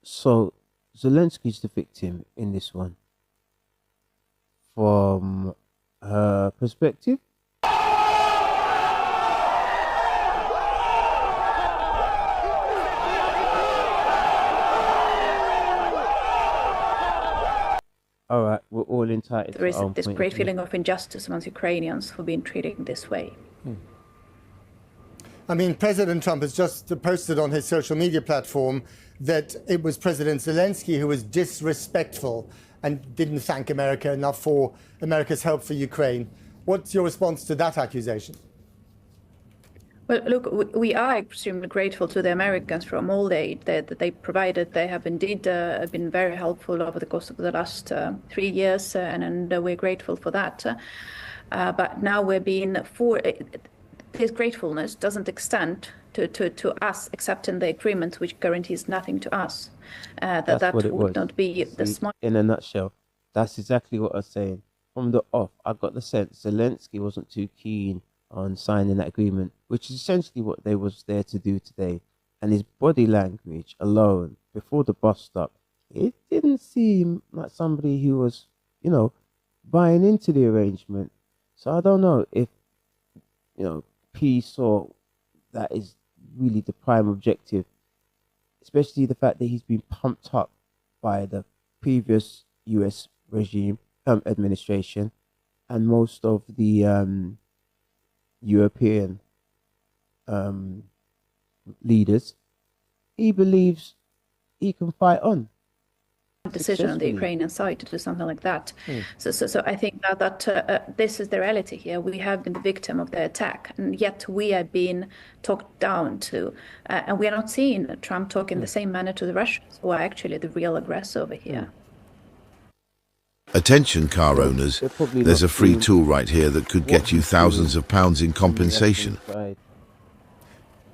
So Zelensky's the victim in this one. From her perspective, all right, we're all entitled. There is this great feeling of injustice amongst Ukrainians for being treated this way. I mean, President Trump has just posted on his social media platform that it was President Zelensky who was disrespectful and didn't thank America enough for America's help for Ukraine. What's your response to that accusation? Well, look, we are extremely grateful to the Americans from all the aid that they provided. They have indeed been very helpful over the course of the last 3 years, and we're grateful for that. But now we're being his gratefulness doesn't extend to us accepting the agreement, which guarantees nothing to us. That would not be the smart. In a nutshell, that's exactly what I was saying. From the off, I got the sense Zelensky wasn't too keen on signing that agreement, which is essentially what they was there to do today. And his body language alone, before the bus stop, it didn't seem like somebody who was, buying into the arrangement. So I don't know if, peace or that is really the prime objective, especially the fact that he's been pumped up by the previous US regime, administration, and most of the European leaders. He believes he can fight on. Decision on the Ukrainian side to do something like that. So I think that this is the reality here. We have been the victim of the attack, and yet we are being talked down to, and we are not seeing Trump talk in the same manner to the Russians, who are actually the real aggressor over here. Attention car owners, there's a free tool right here that could get you thousands of pounds in compensation.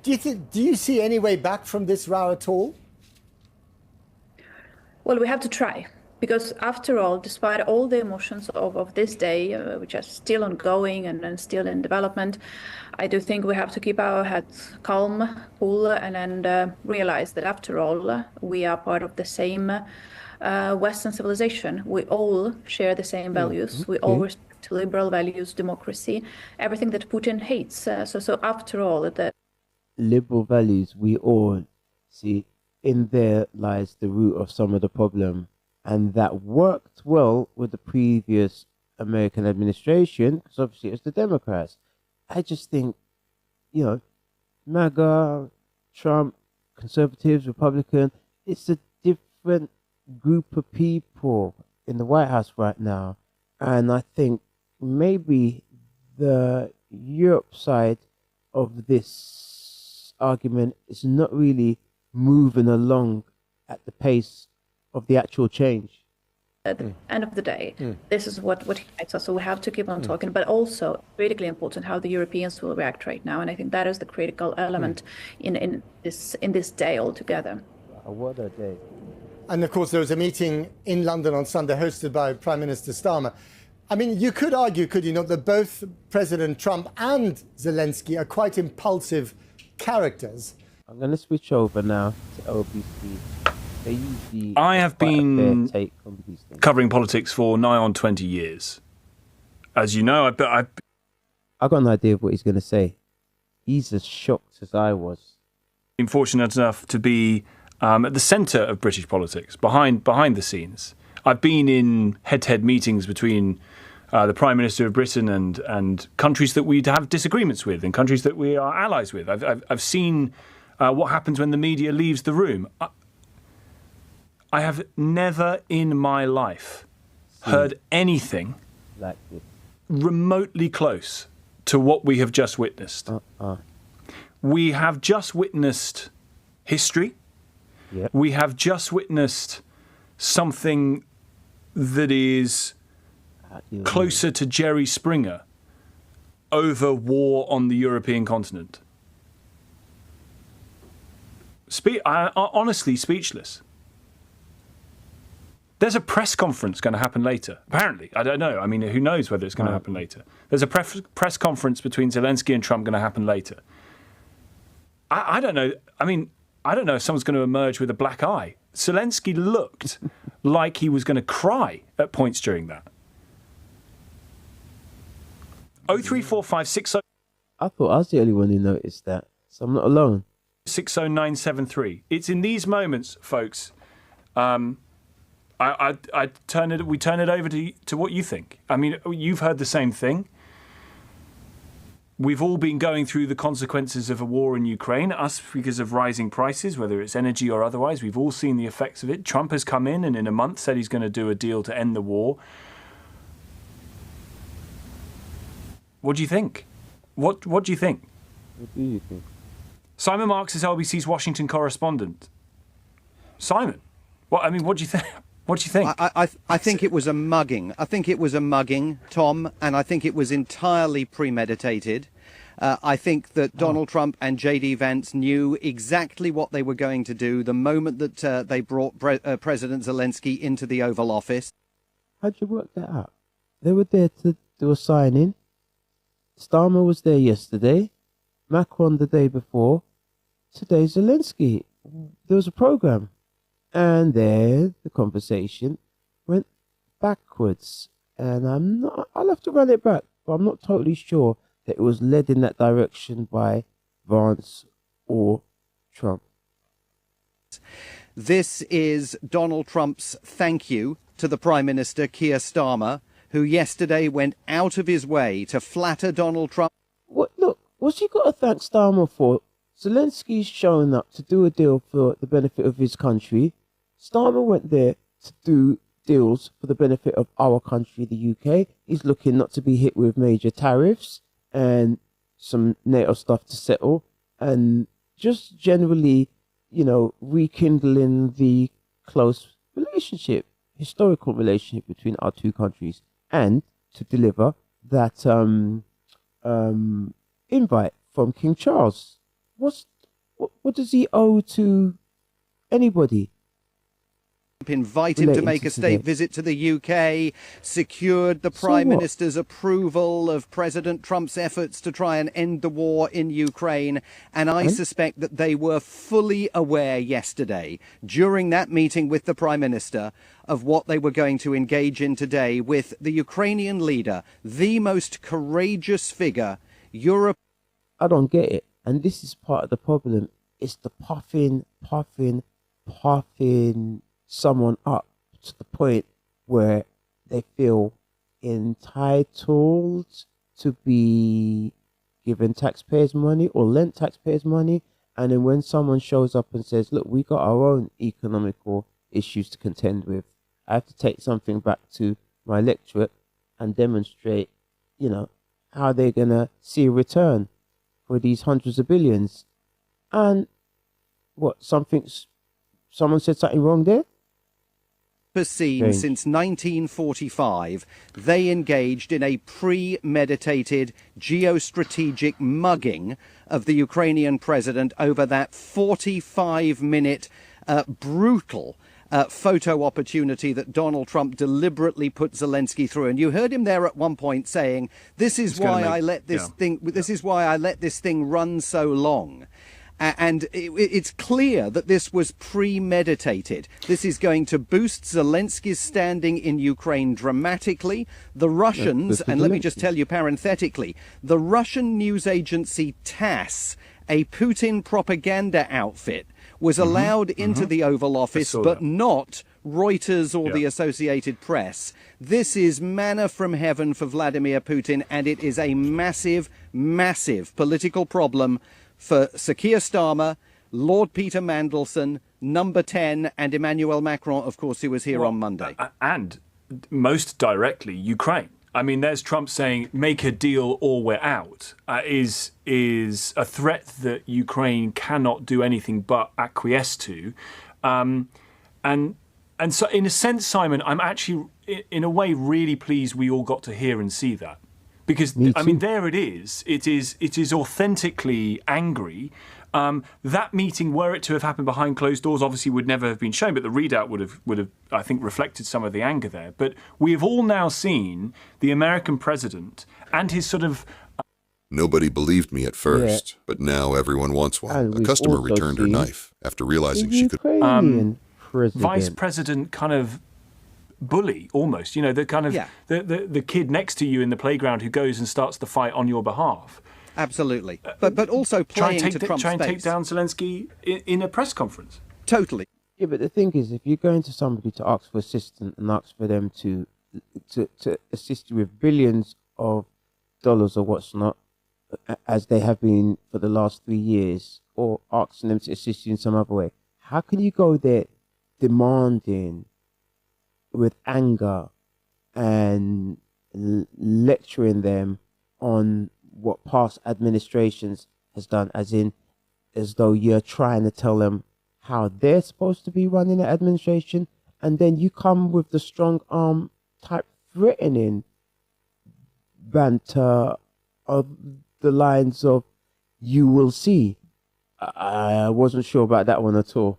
Do you see any way back from this row at all? Well, we have to try, because after all, despite all the emotions of this day, which are still ongoing and still in development, I do think we have to keep our heads calm, cool, and realize that after all, we are part of the same Western civilization. We all share the same values. We all respect liberal values, democracy, everything that Putin hates. So after all, the liberal values we all see. In there lies the root of some of the problem, and that worked well with the previous American administration, because obviously it's the Democrats. I just think, MAGA, Trump, conservatives, Republican, it's a different group of people in the White House right now, and I think maybe the Europe side of this argument is not really moving along at the pace of the actual change. At the end of the day, this is what unites us. So we have to keep on talking, but also critically important how the Europeans will react right now. And I think that is the critical element in this day altogether. What a day! And of course, there was a meeting in London on Sunday hosted by Prime Minister Starmer. I mean, you could argue, could you not, that both President Trump and Zelensky are quite impulsive characters. I'm going to switch over now to OBC. They usually I have been covering politics for nigh on 20 years. As you know, I got an idea of what he's going to say. He's as shocked as I was Been fortunate enough to be at the centre of British politics, behind the scenes. I've been in head-to-head meetings between the Prime Minister of Britain and countries that we'd have disagreements with and countries that we are allies with. I've seen what happens when the media leaves the room. I have never in my life heard anything like this, remotely close to what we have just witnessed. We have just witnessed history. Yep. We have just witnessed something that is closer to Jerry Springer over war on the European continent. Honestly, speechless. There's a press conference going to happen later. Apparently, I don't know. I mean, who knows whether it's going to happen later? There's a press conference between Zelensky and Trump going to happen later. I don't know. I mean, I don't know if someone's going to emerge with a black eye. Zelensky looked like he was going to cry at points during that. 03456. I thought I was the only one who noticed that, so I'm not alone. 60973. It's in these moments, folks. We turn it over to what you think. I mean, you've heard the same thing. We've all been going through the consequences of a war in Ukraine, us because of rising prices, whether it's energy or otherwise. We've all seen the effects of it. Trump has come in and in a month said he's going to do a deal to end the war. What do you think? What do you think? What do you think? Simon Marks is LBC's Washington correspondent. Simon, what do you think? What do you think? I think it was a mugging. I think it was a mugging, Tom, and I think it was entirely premeditated. I think that Donald Trump and J.D. Vance knew exactly what they were going to do the moment that they brought President Zelensky into the Oval Office. How'd you work that out? They were there to do a signing. Starmer was there yesterday. Macron the day before. Today Zelensky. There was a program. And there, the conversation went backwards. And I'll have to run it back, but I'm not totally sure that it was led in that direction by Vance or Trump. This is Donald Trump's thank you to the Prime Minister, Keir Starmer, who yesterday went out of his way to flatter Donald Trump. Look, what's he got to thank Starmer for? Zelensky's showing up to do a deal for the benefit of his country. Starmer went there to do deals for the benefit of our country, the UK. He's looking not to be hit with major tariffs and some NATO stuff to settle. And just generally, rekindling the close relationship, historical relationship between our two countries. And to deliver that invite from King Charles. What does he owe to anybody? Invite him to make a state visit to the UK, secured the Prime Minister's approval of President Trump's efforts to try and end the war in Ukraine. And I suspect that they were fully aware yesterday, during that meeting with the Prime Minister, of what they were going to engage in today with the Ukrainian leader, the most courageous figure Europe. I don't get it. And this is part of the problem. It's the puffing someone up to the point where they feel entitled to be given taxpayers' money or lent taxpayers' money. And then when someone shows up and says, look, we got our own economical issues to contend with, I have to take something back to my electorate and demonstrate, how they're going to see a return for these hundreds of billions. And someone said something wrong there? Seen since 1945, they engaged in a premeditated geostrategic mugging of the Ukrainian president over that 45-minute brutal photo opportunity that Donald Trump deliberately put Zelensky through. And you heard him there at one point saying, this is why I let this thing run so long. And it's clear that this was premeditated. This is going to boost Zelensky's standing in Ukraine dramatically. The Russians, and let me just tell you parenthetically, the Russian news agency TASS a Putin propaganda outfit was allowed into the Oval Office, but not Reuters or the Associated Press. This is manna from heaven for Vladimir Putin, and it is a massive, massive political problem for Sir Keir Starmer, Lord Peter Mandelson, Number 10, and Emmanuel Macron, of course, who was here on Monday. And most directly, Ukraine. I mean, there's Trump saying, make a deal or we're out, is a threat that Ukraine cannot do anything but acquiesce to. And so, in a sense, Simon, I'm actually, in a way, really pleased we all got to hear and see that. Because, I mean, there it is. It is authentically angry. That meeting, were it to have happened behind closed doors, obviously would never have been shown, but the readout would have, I think, reflected some of the anger there. But we have all now seen the American president and his sort of... Nobody believed me at first, but now everyone wants one. A customer returned her knife after realizing she could... Vice President kind of bully, almost. You know, the kind of the kid next to you in the playground who goes and starts the fight on your behalf. Absolutely. But also playing to Trump's try and base. take down Zelensky in a press conference. Totally. Yeah, but the thing is, if you're going to somebody to ask for assistance and ask for them to assist you with billions of dollars or what's not, as they have been for the last 3 years, or asking them to assist you in some other way, how can you go there demanding with anger and lecturing them on what past administrations has done, as though you're trying to tell them how they're supposed to be running the administration, and then you come with the strong arm type threatening banter of the lines of "you will see." I wasn't sure about that one at all.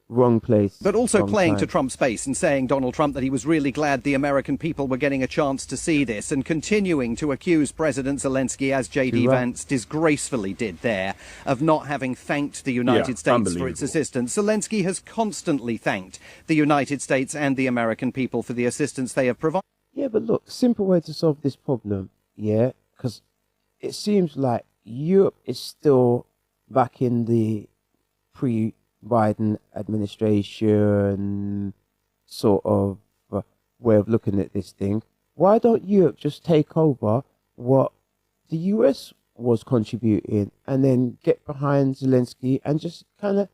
Wrong place. But also playing time. to Trump's base and saying, Donald Trump, that he was really glad the American people were getting a chance to see this, and continuing to accuse President Zelensky, as J.D. Vance disgracefully did there, of not having thanked the United States for its assistance. Zelensky has constantly thanked the United States and the American people for the assistance they have provided. Yeah, but look, simple way to solve this problem, because it seems like Europe is still back in the pre-Biden administration sort of way of looking at this thing. Why don't Europe just take over what the US was contributing and then get behind Zelensky and just kind of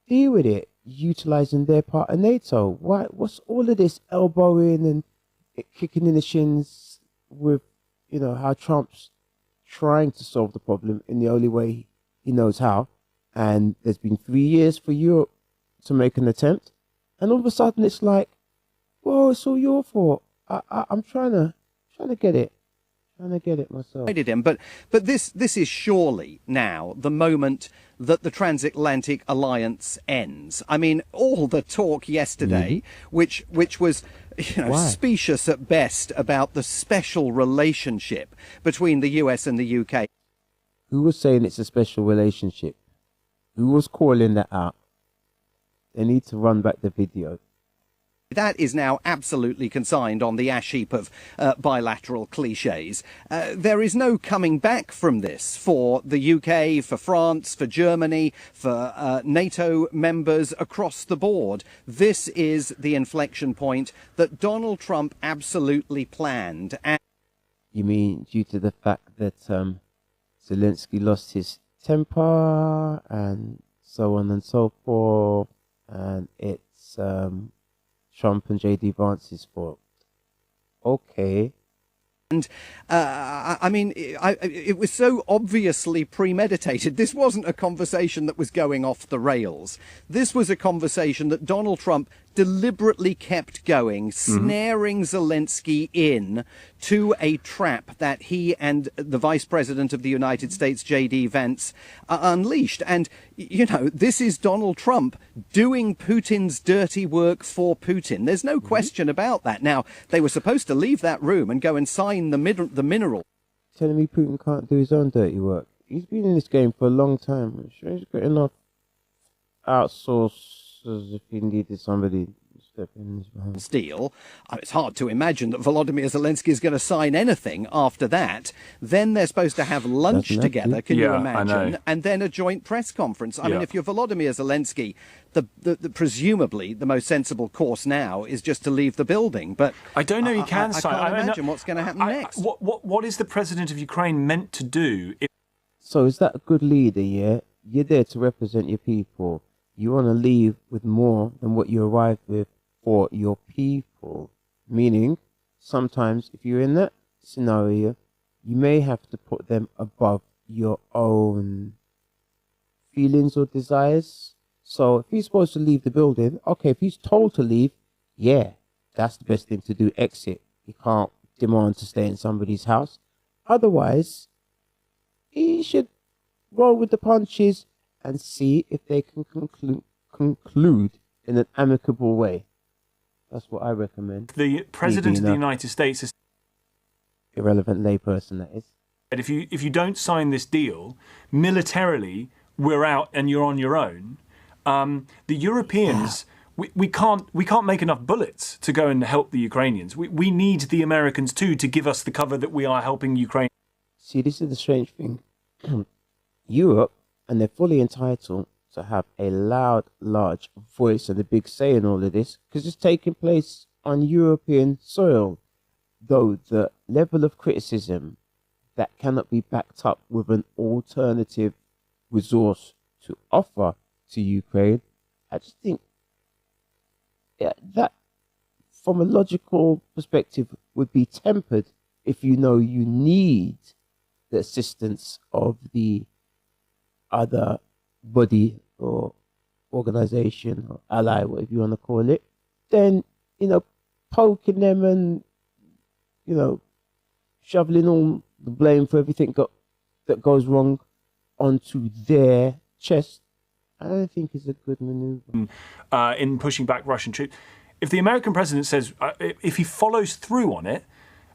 deal with it, utilizing their part of NATO? What's all of this elbowing and kicking in the shins with, how Trump's trying to solve the problem in the only way he knows how? And there's been 3 years for Europe to make an attempt, and all of a sudden it's like, whoa, it's all your fault. I'm trying to get it. Trying to get it myself. But this is surely now the moment that the transatlantic alliance ends. I mean, all the talk yesterday, which was specious at best about the special relationship between the US and the UK. Who was saying it's a special relationship? Who was calling that out? They need to run back the video. That is now absolutely consigned on the ash heap of bilateral cliches. There is no coming back from this for the UK, for France, for Germany, for NATO members across the board. This is the inflection point that Donald Trump absolutely planned. You mean due to the fact that Zelensky lost his temper and so on and so forth, and it's Trump and J.D. Vance's fault. Okay. And I mean, it was so obviously premeditated. This wasn't a conversation that was going off the rails. This was a conversation that Donald Trump deliberately kept going, snaring Zelensky in to a trap that he and the Vice President of the United States, J.D. Vance, unleashed. And, this is Donald Trump doing Putin's dirty work for Putin. There's no question about that. Now, they were supposed to leave that room and go and sign the mineral. Telling me Putin can't do his own dirty work. He's been in this game for a long time. I'm sure he's got enough outsourcers if he needed somebody deal. It's hard to imagine that Volodymyr Zelensky is going to sign anything after that. Then they're supposed to have lunch together, can you imagine? And then a joint press conference. I mean, if you're Volodymyr Zelensky, presumably the most sensible course now is just to leave the building. But I don't know he can sign. I can't imagine what's going to happen next. What is the president of Ukraine meant to do? So is that a good leader, yeah? You're there to represent your people. You want to leave with more than what you arrived with for your people. Meaning, sometimes if you're in that scenario, you may have to put them above your own feelings or desires. So if he's supposed to leave the building, okay, if he's told to leave, yeah, that's the best thing to do, exit. You can't demand to stay in somebody's house. Otherwise, he should roll with the punches and see if they can conclude in an amicable way. That's what I recommend. The President of the United States is irrelevant layperson, that is. If you don't sign this deal, militarily, we're out and you're on your own. The Europeans, we can't make enough bullets to go and help the Ukrainians. We need the Americans too to give us the cover that we are helping Ukraine. See, this is the strange thing. Europe, and they're fully entitled to have a loud, large voice and a big say in all of this, because it's taking place on European soil. Though the level of criticism that cannot be backed up with an alternative resource to offer to Ukraine, I just think that from a logical perspective would be tempered if you know you need the assistance of the other body or organization or ally, whatever you want to call it, then, poking them and, shoveling all the blame for everything that goes wrong onto their chest, I don't think is a good maneuver. In pushing back Russian troops. If the American president says, if he follows through on it,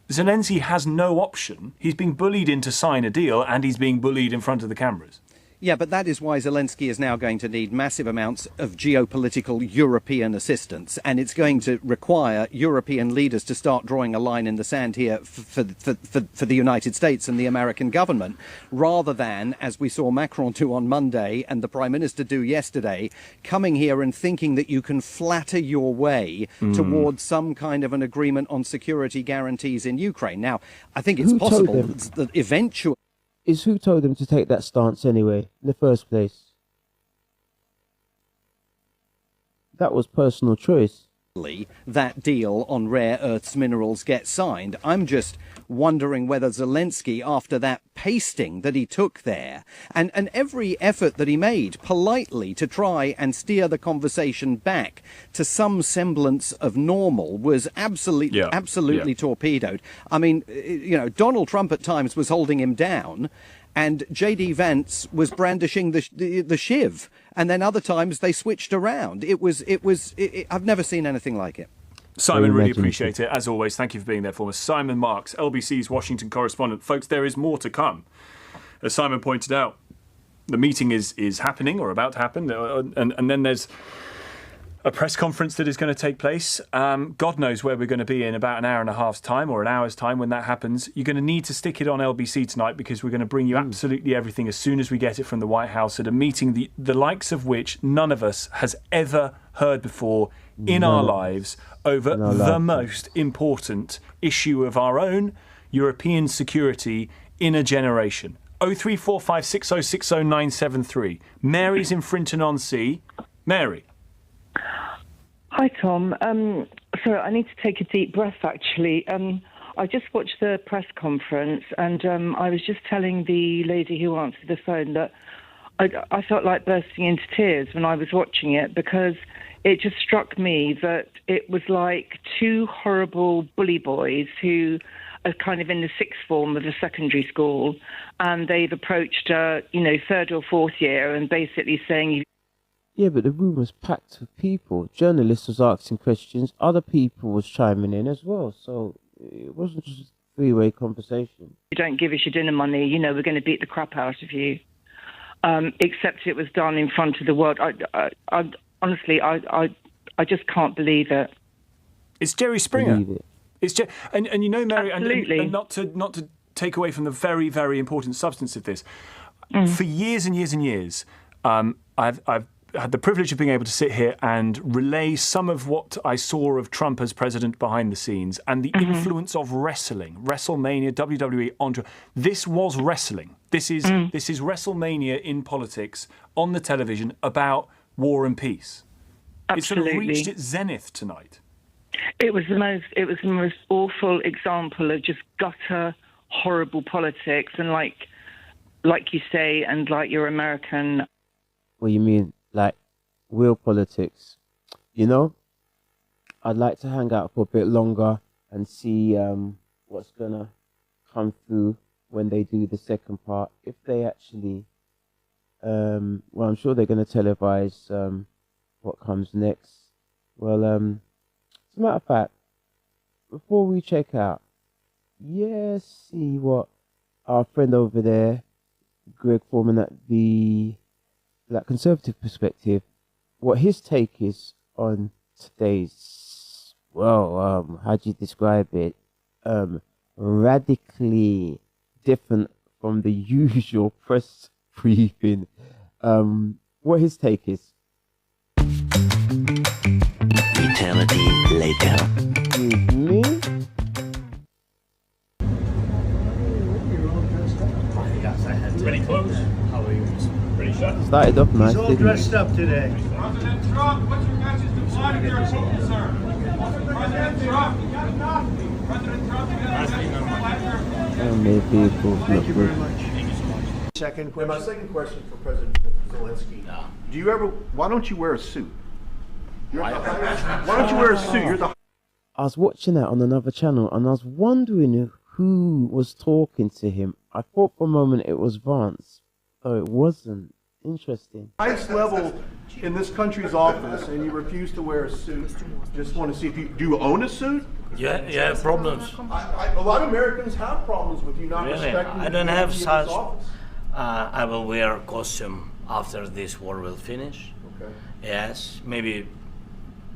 Zelensky has no option. He's being bullied into sign a deal, and he's being bullied in front of the cameras. Yeah, but that is why Zelensky is now going to need massive amounts of geopolitical European assistance, and it's going to require European leaders to start drawing a line in the sand here for the United States and the American government, rather than, as we saw Macron do on Monday and the Prime Minister do yesterday, coming here and thinking that you can flatter your way towards some kind of an agreement on security guarantees in Ukraine. Now, I think it's possible that eventually... Who told them to take that stance anyway, in the first place? That was personal choice. That deal on rare earths minerals gets signed. I'm just wondering whether Zelensky, after that pasting that he took there, and every effort that he made politely to try and steer the conversation back to some semblance of normal, was absolutely torpedoed. I mean, Donald Trump at times was holding him down, and J.D. Vance was brandishing the shiv, and then other times they switched around. I've never seen anything like it. Simon, really appreciate it. As always, thank you for being there for us. Simon Marks, LBC's Washington correspondent. Folks, there is more to come. As Simon pointed out, the meeting is happening or about to happen, and then there's a press conference that is going to take place. God knows where we're going to be in about an hour and a half's time or an hour's time when that happens. You're going to need to stick it on LBC tonight, because we're going to bring you absolutely everything as soon as we get it from the White House at a meeting the likes of which none of us has ever heard before in our lives over the most important issue of our own, European security in a generation. 03456060973. Mary's in Frinton-on-Sea. Mary. Hi, Tom. Sorry, I need to take a deep breath, actually. I just watched the press conference, and I was just telling the lady who answered the phone that I felt like bursting into tears when I was watching it, because it just struck me that it was like two horrible bully boys who are kind of in the sixth form of a secondary school, and they've approached, third or fourth year and basically saying... Yeah, but the room was packed with people. Journalists was asking questions. Other people was chiming in as well. So it wasn't just a three-way conversation. You don't give us your dinner money, we're going to beat the crap out of you. Except it was done in front of the world. Honestly, I I just can't believe it. It's Jerry Springer. It's and you know, Mary, Absolutely. and not to take away from the very, very important substance of this. For years and years and years, I've had the privilege of being able to sit here and relay some of what I saw of Trump as president behind the scenes and the influence of wrestling, WrestleMania, WWE, onto this was wrestling. This is WrestleMania in politics on the television about war and peace. It sort of reached its zenith tonight. It was the most awful example of just gutter, horrible politics, and like you say, and like you're American. What you mean, like real politics? You know, I'd like to hang out for a bit longer and see what's gonna come through when they do the second part. If they actually, well, I'm sure they're gonna televise what comes next. Well, as a matter of fact, before we check out, see what our friend over there, Greg Foreman at the Black Conservative Perspective, what his take is on today's, well, how do you describe it? Radically different from the usual press briefing. What his take is. Eternity later. Me? Pretty close. How are you? Pretty shut. Started off nice, He's all didn't dressed he? up today. President Trump, what's your message to Vladimir Putin, sir? President Trump, you got enough. President Trump, you got enough. Maybe Thank you very much. Second question. My second question for President Zelensky. Do you ever? Why don't you wear a suit? Why don't you wear a suit? You're the. I was watching that on another channel and I was wondering who was talking to him. I thought for a moment it was Vance, though it wasn't. Interesting. Highest level in this country's office, and you refuse to wear a suit. Just want to see if you own a suit. Yeah, you have problems. A lot of Americans have problems with you not Really? respecting. I don't the have dignity of such. this office. I will wear a costume after this war will finish. Okay. Yes, maybe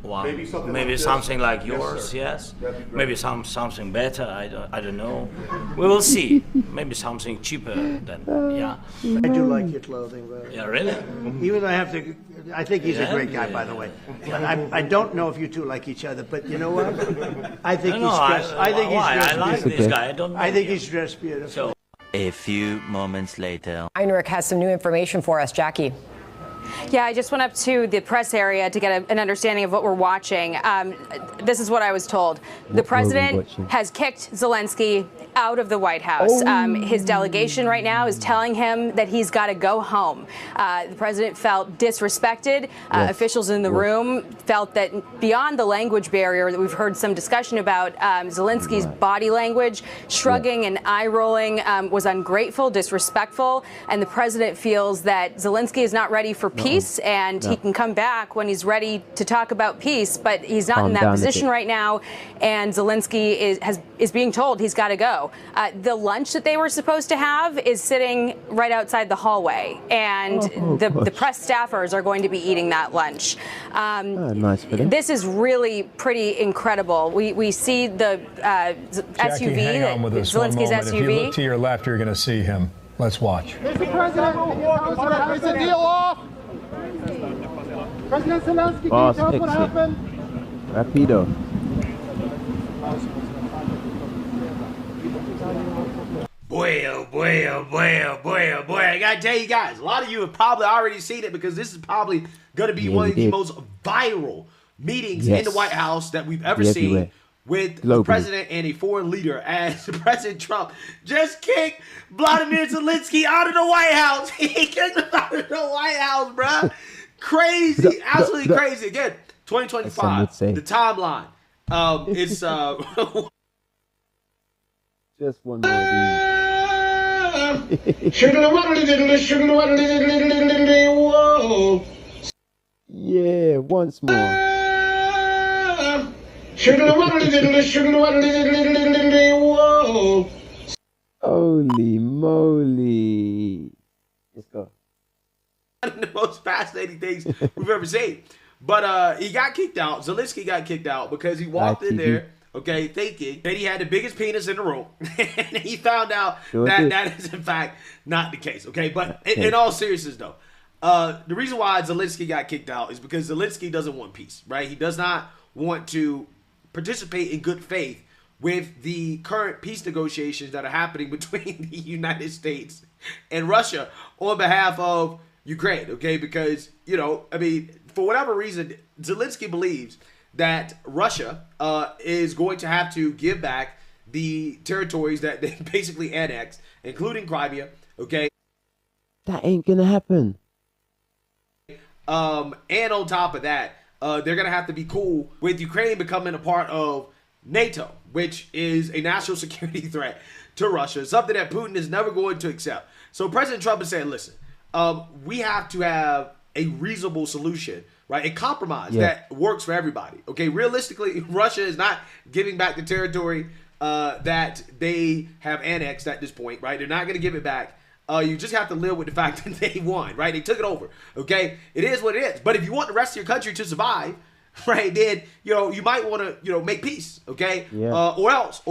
one. Maybe something like this. something like Yes, yours. sir. Yes. That'd be great. Maybe something better. I don't know. We will see. Maybe something cheaper than yeah. I do like your clothing, but Yeah, really? even though I think he's a Yeah, great guy, by the way. But I don't know if you two like each other, but you know what? I think No, he's dressed. I think he's why? dressed I like beautiful. this guy. I don't know I think him. he's dressed beautiful. So, A few moments later. Heinrich has some new information for us. Jackie. Yeah, I just went up to the press area to get an understanding of what we're watching. This is what I was told. The president has kicked Zelensky out of the White House. His delegation right now is telling him that he's got to go home. The president felt disrespected. Officials in the room felt that beyond the language barrier that we've heard some discussion about, Zelensky's body language, shrugging and eye rolling was ungrateful, disrespectful, and the president feels that Zelensky is not ready for peace, and he can come back when he's ready to talk about peace, but he's not in that position right now, and Zelensky is being told he's got to go. The lunch that they were supposed to have is sitting right outside the hallway, and the press staffers are going to be eating that lunch. Nice for them. This is really pretty incredible. We see the Jackie, SUV, hang on with us one Zelensky's moment. If you SUV. look to your left, you're going to see him. Let's watch. Mr. President, is the deal off? President Zelensky, can you tell us what happened? Rapido. Boy, oh boy, oh boy, oh boy, oh boy. I gotta tell you guys, a lot of you have probably already seen it because this is probably gonna be one of the most viral meetings in the White House that we've ever seen with the president and a foreign leader, as President Trump just kicked Vladimir Zelensky out of the White House. He kicked him out of the White House, bruh. Crazy, absolutely crazy. Again, 2025, the timeline. It's just one more of these. Yeah, once more. Holy moly. Let's go. One of the most fascinating things we've ever seen. But he got kicked out. Zelensky got kicked out because he walked in there, okay, thinking that he had the biggest penis in the room. And he found out that is, in fact, not the case, okay? But in all seriousness, though, the reason why Zelensky got kicked out is because Zelensky doesn't want peace, right? He does not want to participate in good faith with the current peace negotiations that are happening between the United States and Russia on behalf of Ukraine, okay? Because, you know, I mean, for whatever reason, Zelensky believes that Russia is going to have to give back the territories that they basically annexed, including Crimea, okay? That ain't gonna happen. And on top of that, they're going to have to be cool with Ukraine becoming a part of NATO, which is a national security threat to Russia, something that Putin is never going to accept. So President Trump is saying, listen, we have to have a reasonable solution, right? A compromise that works for everybody. Okay, realistically, Russia is not giving back the territory that they have annexed at this point, right? They're not going to give it back. You just have to live with the fact that they won, right? They took it over, okay? It is what it is. But if you want the rest of your country to survive, right, then, you know, you might want to, you know, make peace, okay? Or else,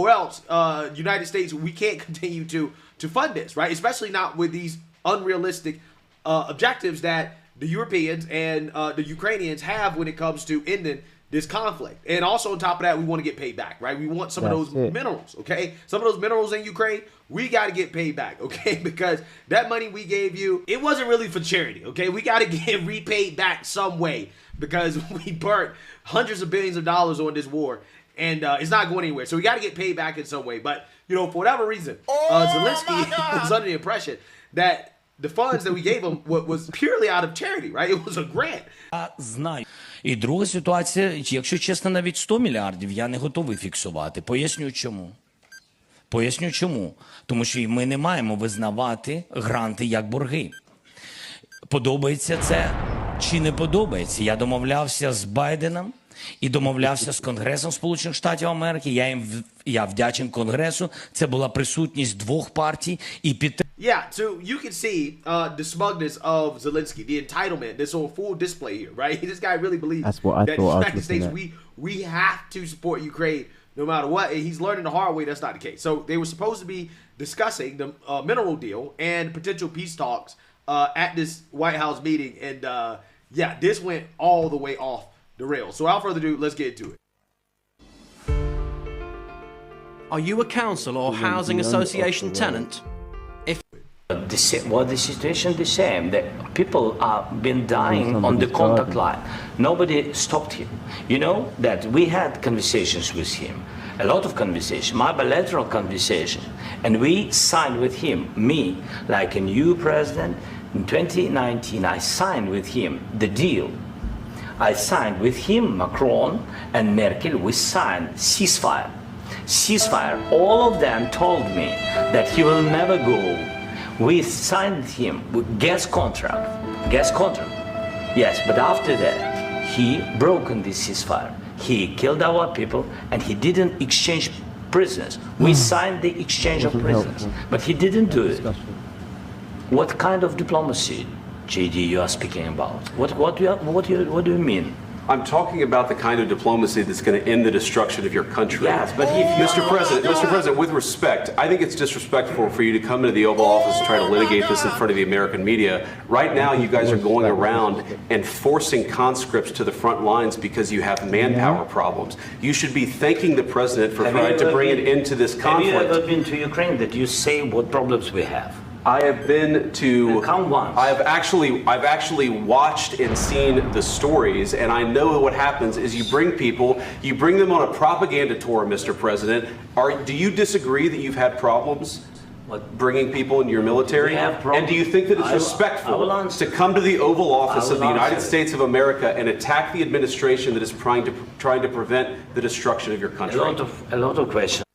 United States, we can't continue to fund this, right? Especially not with these unrealistic objectives that the Europeans and the Ukrainians have when it comes to ending this conflict. And also on top of that, we want to get paid back, right? We want some of those minerals, okay? Some of those minerals in Ukraine, we got to get paid back, okay? Because that money we gave you, it wasn't really for charity, okay? We got to get repaid back some way because we burnt hundreds of billions of dollars on this war, and it's not going anywhere. So we got to get paid back in some way. But, you know, for whatever reason, Zelensky was under the impression that the funds that we gave him was purely out of charity, right? It was a grant. Знаю. І друга ситуація, якщо чесно, навіть 100 мільярдів я не готовий фіксувати. Поясню чому. Поясню чому. Тому що ми не маємо визнавати гранти як борги. Подобається це чи не подобається? Я домовлявся з Байденом і домовлявся з Конгресом Сполучених Штатів Америки. Я вдячен Конгресу. Це була присутність двох партій і підтримка. Yeah, so you can see the smugness of Zelensky, the entitlement that's on full display here, right? This guy really believes that the United States, we have to support Ukraine no matter what, and he's learning the hard way that's not the case. So they were supposed to be discussing the mineral deal and potential peace talks at this White House meeting, and yeah, this went all the way off the rails. So without further ado, let's get into it. Are you a council or housing association tenant? The situation the same. That people are been dying on the contact line. Nobody stopped him. You know that we had conversations with him, a lot of conversation, my bilateral conversation, and we signed with him. Me, like a new president in 2019, I signed with him the deal. I signed with him, Macron and Merkel. We signed ceasefire. Ceasefire. All of them told me that he will never go. We signed him with gas contract. Yes, but after that, he broken this ceasefire. He killed our people and he didn't exchange prisoners. We signed the exchange of prisoners, but he didn't do it. What kind of diplomacy, JD, you are speaking about? What do you mean? I'm talking about the kind of diplomacy that's going to end the destruction of your country. Yes, but if you... Mr. President, with respect, I think it's disrespectful for you to come into the Oval Office and try to litigate this in front of the American media. Right now, you guys are going around and forcing conscripts to the front lines because you have manpower problems. You should be thanking the president for trying to bring an end to this conflict. Have you ever been to Ukraine that you say what problems we have? I have been to. Count once. I've actually watched and seen the stories, and I know what happens is you bring them on a propaganda tour, Mr. President. Do you disagree that you've had problems bringing people into your military? And do you think that it's respectful to come to the Oval Office of the United States of America and attack the administration that is trying to prevent the destruction of your country? A lot of questions.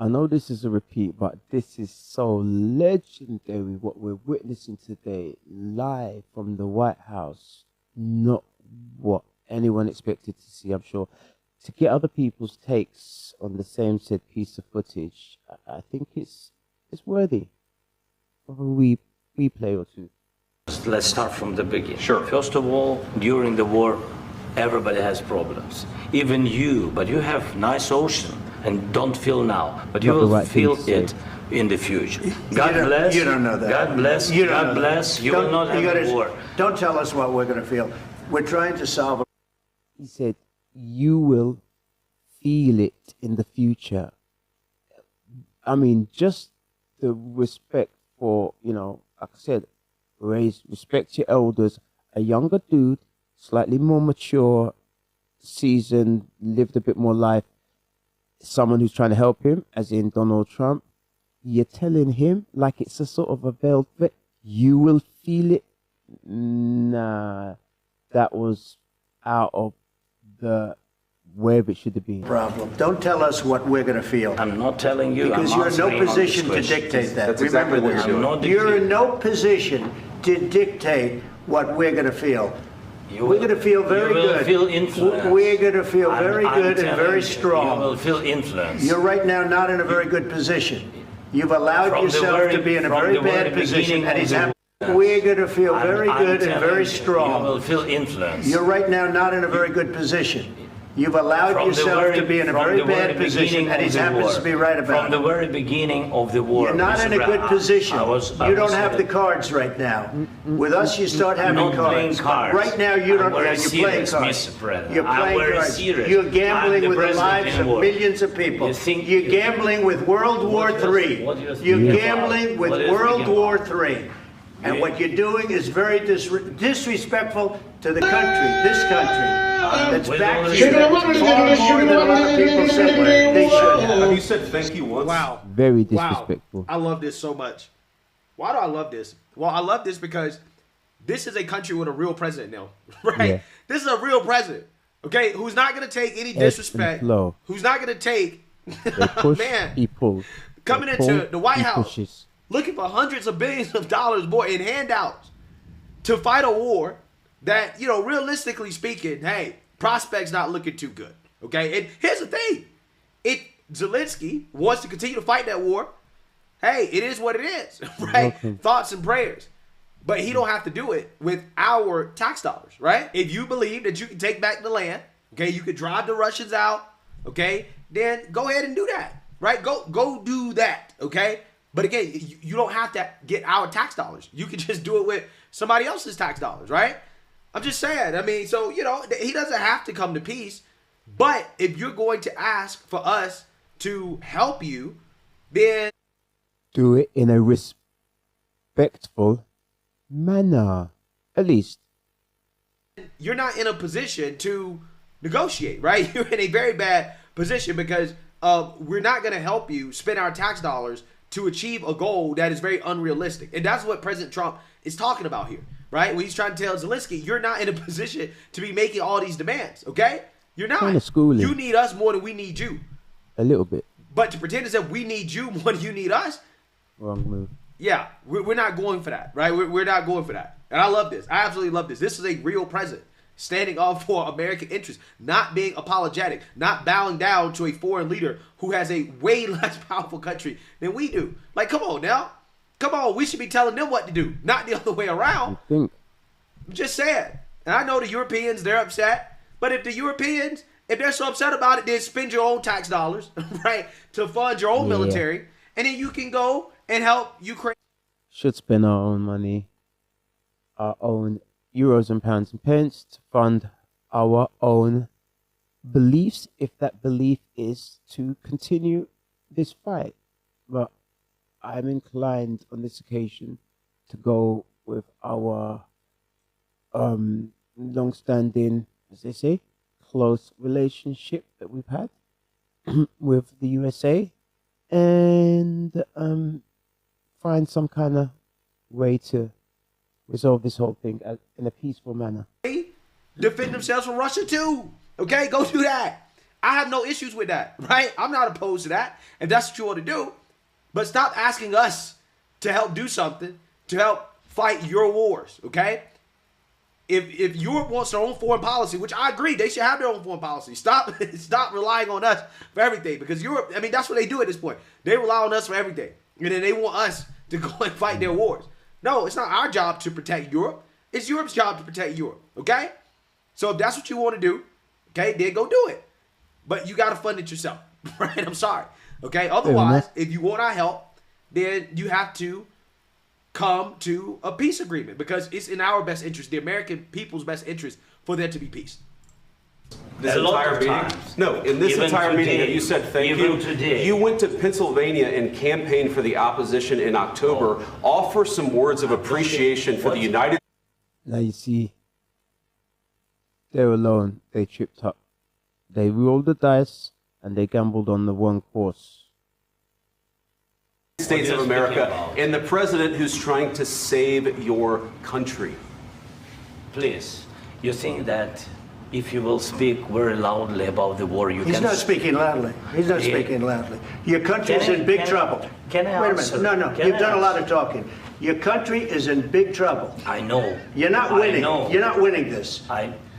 I know this is a repeat, but this is so legendary what we're witnessing today, live from the White House. Not what anyone expected to see, I'm sure. To get other people's takes on the same said piece of footage, I think it's worthy of a replay or two. Let's start from the beginning. Sure. First of all, during the war, Everybody has problems. Even you, but you have nice ocean and don't feel now, but you Not the will right thing feel to say. it in the future. God bless. You don't know that. God bless. You don't God know bless. that. You will not have a war. Don't tell us what we're going to feel. We're trying to solve a He said, you will feel it in the future. I mean, just the respect for, you know, like I said, respect your elders. A younger dude, slightly more mature, seasoned, lived a bit more life. Someone who's trying to help him, as in Donald Trump, you're telling him like it's a sort of a veiled threat. You will feel it. Nah, that was out of the where it should have been. problem. Don't tell us what we're going to feel. I'm not telling you. Because I'm you're in no answering on position this to question. dictate that. That's Remember exactly what this. you're doing. You're in no position to dictate what we're going to feel. We're going to feel very you will good. Feel influence. We're going to feel very I'm good and telling very you, strong. You will feel influence. You're right now not in a very good position. You've allowed From the yourself very- to be in a from very the very bad position, beginning and of he's the happy. war. We're going to feel very I'm good and telling very you, strong. You will feel influence. You're right now not in a very good position. You've allowed From the yourself very- to be in a from very the very bad position, beginning and he of the happens war. to be right about From the it. very beginning of the war. You're not Mr. in a good Brown, position. I You don't have the cards right now. With us, you start having not playing cards. cards. Right now, you don't. I'm very You're playing serious, cards. Mr. President. You're I'm playing very cards. serious. You're I'm gambling the with the president lives in of war. millions of people. You're gambling with World War III. what do you think You're about? gambling with What do you World think War III. And what you're doing is very disrespectful to the country, this country. That's back to you far more than a lot of people said they should have. Have you said thank you once? Wow. Very disrespectful. Wow. I love this so much. Why do I love this? Well, I love this because this is a country with a real president now, right? Yeah. This is a real president, okay, who's not going to take any Ebb and disrespect, flow. who's not going to take, They push, man, he pulls. coming They pull, into the White he House, pushes. looking for hundreds of billions of dollars more in handouts to fight a war that, you know, realistically speaking, hey, prospects not looking too good, okay? And here's the thing. If Zelensky wants to continue to fight that war, hey, it is what it is, right? Okay. Thoughts and prayers. But he don't have to do it with our tax dollars, right? If you believe that you can take back the land, okay, you could drive the Russians out, okay, then go ahead and do that, right? Go do that, okay? But again, you don't have to get our tax dollars. You can just do it with somebody else's tax dollars, right? I'm just saying. I mean, so, you know, he doesn't have to come to peace. But if you're going to ask for us to help you, then Do it in a respectful manner, at least. you're not in a position to negotiate, right? You're in a very bad position because we're not going to help you spend our tax dollars to achieve a goal that is very unrealistic. And that's what President Trump is talking about here, right? When he's trying to tell Zelensky, you're not in a position to be making all these demands, okay? You're not. Kinda schooling. You need us more than we need you. A little bit. But to pretend as if we need you more than you need us, Wrong move. yeah, we're not going for that, right? We're not going for that. And I love this. I absolutely love this. This is a real president standing up for American interests, not being apologetic, not bowing down to a foreign leader who has a way less powerful country than we do. Like, come on now. Come on. We should be telling them what to do, not the other way around. You think? I'm just saying. And I know the Europeans, they're upset. But if the Europeans, if they're so upset about it, then spend your own tax dollars, right, to fund your own military. And then you can go and help Ukraine. Should spend our own money, our own euros and pounds and pence to fund our own beliefs, if that belief is to continue this fight. But I'm inclined on this occasion to go with our long-standing, as they say, close relationship that we've had with the USA, and find some kind of way to resolve this whole thing in a peaceful manner. Defend themselves from Russia too. Okay, go do that. I have no issues with that, right? I'm not opposed to that, if that's what you want to do. But stop asking us to help do something, to help fight your wars, okay? If Europe wants their own foreign policy, which I agree, they should have their own foreign policy. Stop relying on us for everything, because Europe, I mean, that's what they do at this point. They rely on us for everything, and then they want us to go and fight their wars. No, it's not our job to protect Europe. It's Europe's job to protect Europe, okay? So if that's what you want to do, okay, then go do it. But you got to fund it yourself, right? I'm sorry, okay? Otherwise, if you want our help, then you have to come to a peace agreement because it's in our best interest, the American people's best interest, for there to be peace. This entire meeting? No, in this entire meeting that you said thank you, you went to Pennsylvania and campaigned for the opposition in October. Offer some words of appreciation for the United. Now you see, they're alone. They tripped up. They rolled the dice and they gambled on the one course. States of America and the president who's trying to save your country. Please, you think that if you will speak very loudly about the war, He's not speaking loudly. He's not speaking loudly. Your country's in big trouble. Can I Wait a answer? minute. No, you've done a lot of talking. Your country is in big trouble. I know. You're not winning. I know. You're not winning this.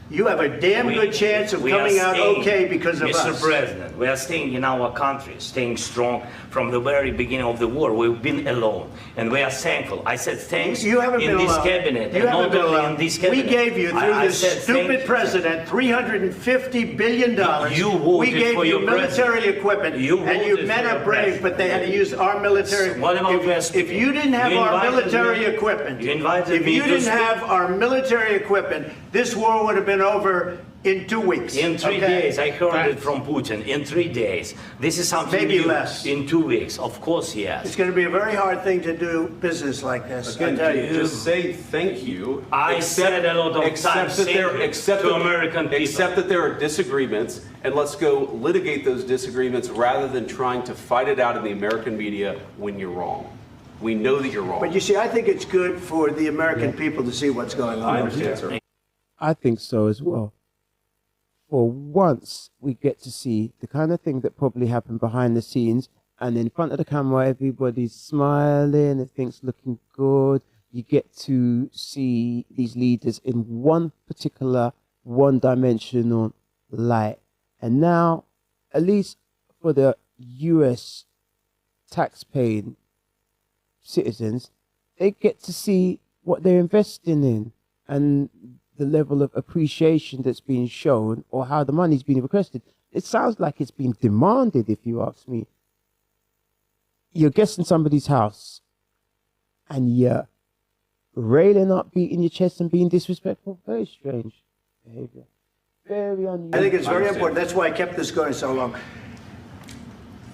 You have a damn good chance of coming out okay because of us. Mr. President, we are staying in our country, staying strong from the very beginning of the war. We've been alone, and we are thankful. I said thanks you haven't in been this alone. cabinet, You and haven't not been only alone. in this cabinet. We gave you, through I this said stupid president, $350 billion. You voted we gave for you your military president. equipment, You and you voted men for are your brave, president. but they had to use our military. What about If you didn't have You our invited military me- equipment, you invited if me you to didn't speak- have our military equipment, this war would have been over in 2 weeks. In 3 okay? days, I heard it from Putin. In 3 days, this is something Maybe new. less. In 2 weeks, of course, yes. It's going to be a very hard thing to do business like this. I Again, tell you. just say thank you. I said a lot of times thank you to American people. Accept that there are disagreements, and let's go litigate those disagreements rather than trying to fight it out in the American media when you're wrong. We know that you're wrong. But you see, I think it's good for the American people to see what's going on. I understand, sir. I think so as well. For once, we get to see the kind of thing that probably happened behind the scenes, and in front of the camera, everybody's smiling, everything's looking good. You get to see these leaders in one particular, one-dimensional light. And now, at least for the US tax-paying citizens, they get to see what they're investing in and the level of appreciation that's being shown or how the money's being requested. It sounds like it's being demanded, if you ask me. You're guesting somebody's house and you're railing up, beating your chest and being disrespectful. Very strange behavior. Very unusual. I think it's very important. That's why I kept this going so long.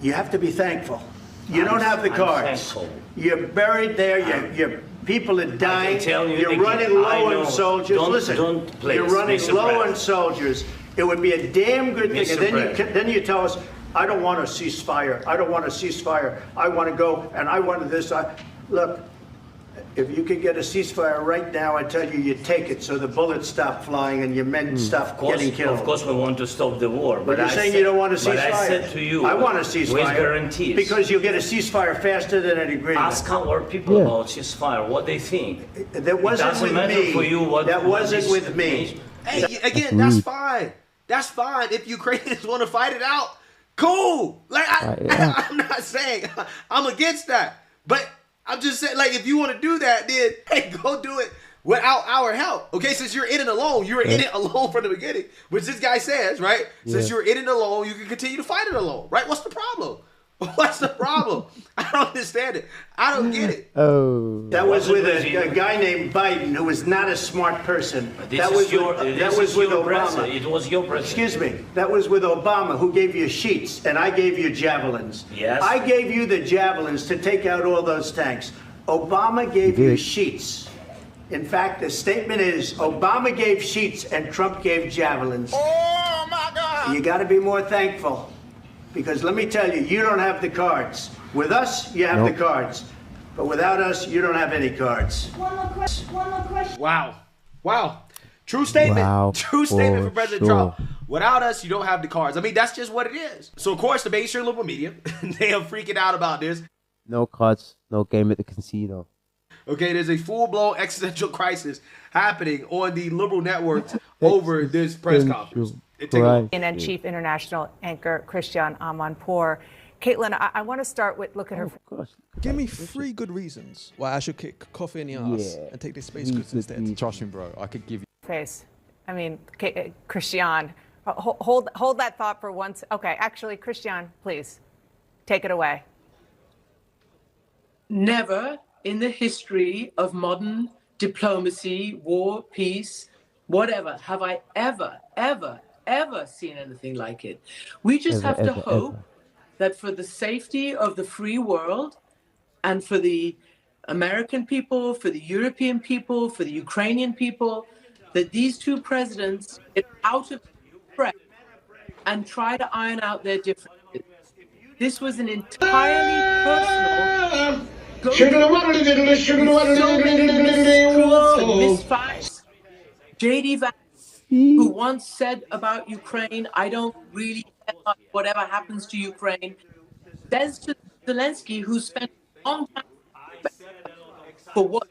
You have to be thankful. You don't have the cards. You're buried there. Your people are dying. You're running low on soldiers. Listen, you're running low on soldiers. It would be a damn good thing. And then you tell us, I don't want a ceasefire. I don't want a ceasefire. I want to go and I want this. Look, if you could get a ceasefire right now, I tell you take it so the bullets stop flying and your men stop getting killed. Of course, we want to stop the war. But you're saying you don't want a ceasefire. But I said to you, I want a ceasefire. with guarantees. Because you'll get a ceasefire faster than an agreement. Ask our people about ceasefire, what they think. That wasn't with me. For you what, that wasn't with me. Hey, again, that's fine. That's fine. If Ukrainians want to fight it out, cool. Like I'm not saying I'm against that, but I'm just saying, like, if you want to do that, then hey, go do it without our help. Okay, since you're in it alone, you were in it alone from the beginning, which this guy says, right? Since you're in it alone, you can continue to fight it alone, right? What's the problem? What's the problem? I don't understand it. I don't get it. Oh, that was with a guy named Biden who was not a smart person. That was with Obama. It was your president. Excuse me. That was with Obama, who gave you sheets, and I gave you javelins. Yes. I gave you the javelins to take out all those tanks. Obama gave you sheets. In fact, the statement is Obama gave sheets and Trump gave javelins. Oh, my God. You got to be more thankful. Because let me tell you, you don't have the cards. With us, you have the cards. But without us, you don't have any cards. One more question. Wow. Wow. True statement. Wow, True statement for from President sure. Trump. Without us, you don't have the cards. I mean, that's just what it is. So, of course, the mainstream liberal media, they are freaking out about this. No cards, no game at the casino. Okay, there's a full-blown existential crisis happening on the liberal networks over this press conference. And Chief International Anchor Christian Amanpour. Caitlin, I want to start with looking at her. Give me 3 good reasons why I should kick coffee in the ass and take this space goods instead. Trust me, bro. I could give you. Face. I mean, Christian, hold that thought for once. Okay, actually, Christian, please take it away. Never in the history of modern diplomacy, war, peace, whatever, have I ever seen anything like it. We just have to hope that for the safety of the free world and for the American people, for the European people, for the Ukrainian people, that these two presidents get out of press and try to iron out their differences. This was an entirely personal with so many mistruths and misfacts. J.D. Vance, who once said about Ukraine, I don't really care much whatever happens to Ukraine, says to Zelensky, who spent a long time for what?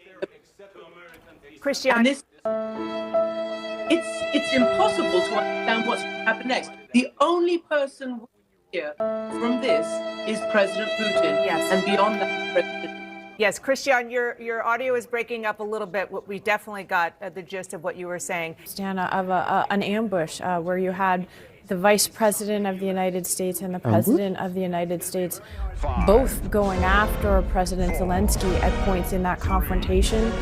Christian, and this, it's impossible to understand what's going to happen next. The only person here from this is President Putin, and beyond that, President. Yes, Christian, your audio is breaking up a little bit. We definitely got the gist of what you were saying. Of an ambush where you had the Vice President of the United States and the President of the United States both going after President Zelensky at points in that confrontation.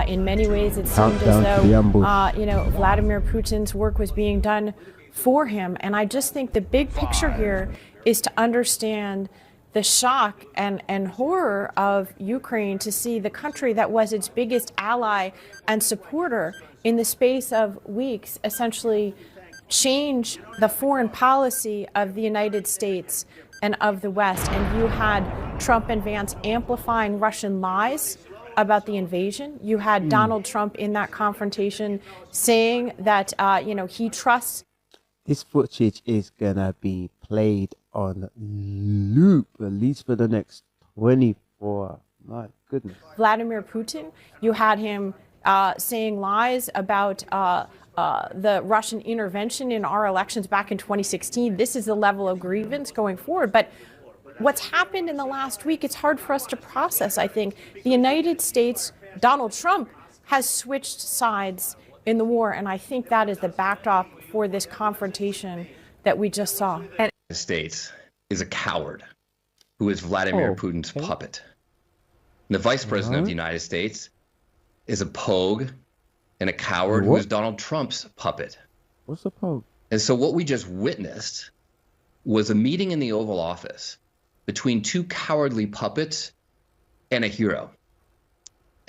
In many ways, it seemed as though Vladimir Putin's work was being done for him. And I just think the big picture here is to understand the shock and horror of Ukraine to see the country that was its biggest ally and supporter in the space of weeks essentially change the foreign policy of the United States and of the West. And you had Trump and Vance amplifying Russian lies about the invasion. You had Donald Trump in that confrontation saying that, he trusts. This footage is going to be played on loop, at least for the next 24. My goodness. Vladimir Putin, you had him saying lies about the Russian intervention in our elections back in 2016. This is the level of grievance going forward. But what's happened in the last week, it's hard for us to process, I think. The United States, Donald Trump, has switched sides in the war, and I think that is the backdrop for this confrontation that we just saw. And the States is a coward who is Vladimir Putin's puppet. And the Vice President of the United States is a pogue and a coward who is Donald Trump's puppet. What's a pogue? And so what we just witnessed was a meeting in the Oval Office between two cowardly puppets and a hero.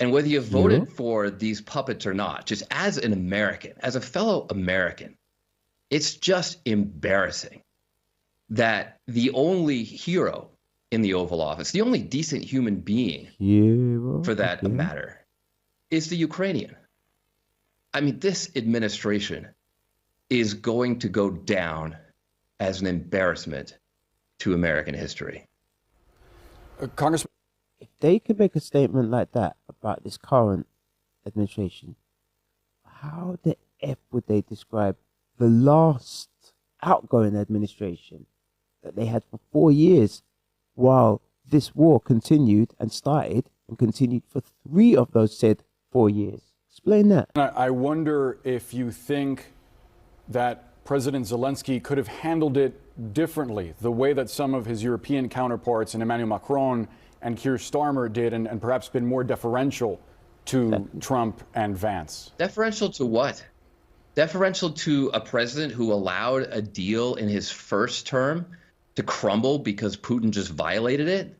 And whether you voted for these puppets or not, just as an American, as a fellow American, it's just embarrassing that the only hero in the Oval Office, the only decent human being for that matter, is the Ukrainian. I mean, this administration is going to go down as an embarrassment to American history. Congressman, if they could make a statement like that about this current administration, how the F would they describe the last outgoing administration that they had for 4 years while this war continued and started and continued for 3 of those said 4 years? Explain that. I wonder if you think that President Zelensky could have handled it differently, the way that some of his European counterparts and Emmanuel Macron and Keir Starmer did, and perhaps been more deferential to Trump and Vance. Deferential to what? Deferential to a president who allowed a deal in his first term to crumble because Putin just violated it?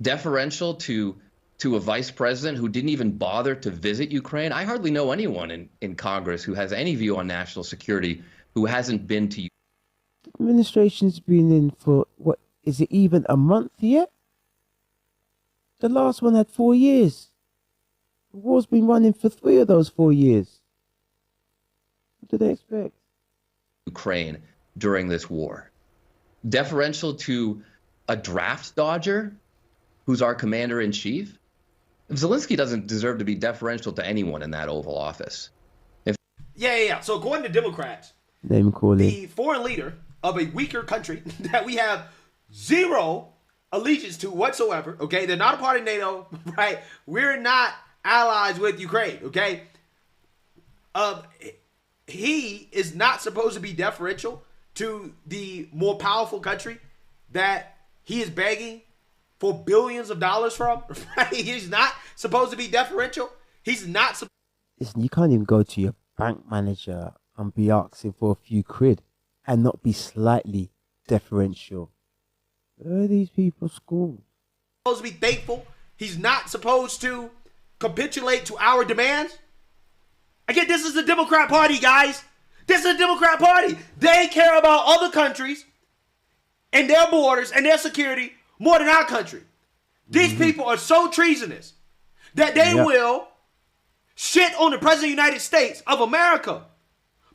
Deferential to a vice president who didn't even bother to visit Ukraine? I hardly know anyone in Congress who has any view on national security who hasn't been to Ukraine. The administration's been in for, what, is it even a month yet? The last one had 4 years. The war's been running for 3 of those 4 years. What do they expect? Ukraine during this war. Deferential to a draft dodger who's our commander-in-chief? Zelensky doesn't deserve to be deferential to anyone in that Oval Office. Yeah. So according to Democrats, Name calling. the foreign leader of a weaker country that we have zero allegiance to whatsoever, okay? They're not a part of NATO, right? We're not allies with Ukraine, okay? he is not supposed to be deferential to the more powerful country that he is begging for billions of dollars from. Right? He's not supposed to be deferential. He's not. Listen, you can't even go to your bank manager and be asking for a few quid and not be slightly deferential. Where are these people schooled? Supposed to be thankful. He's not supposed to capitulate to our demands. Again, this is the Democrat Party, guys. This is the Democrat Party. They care about other countries and their borders and their security more than our country. These people are so treasonous that they will shit on the President of the United States of America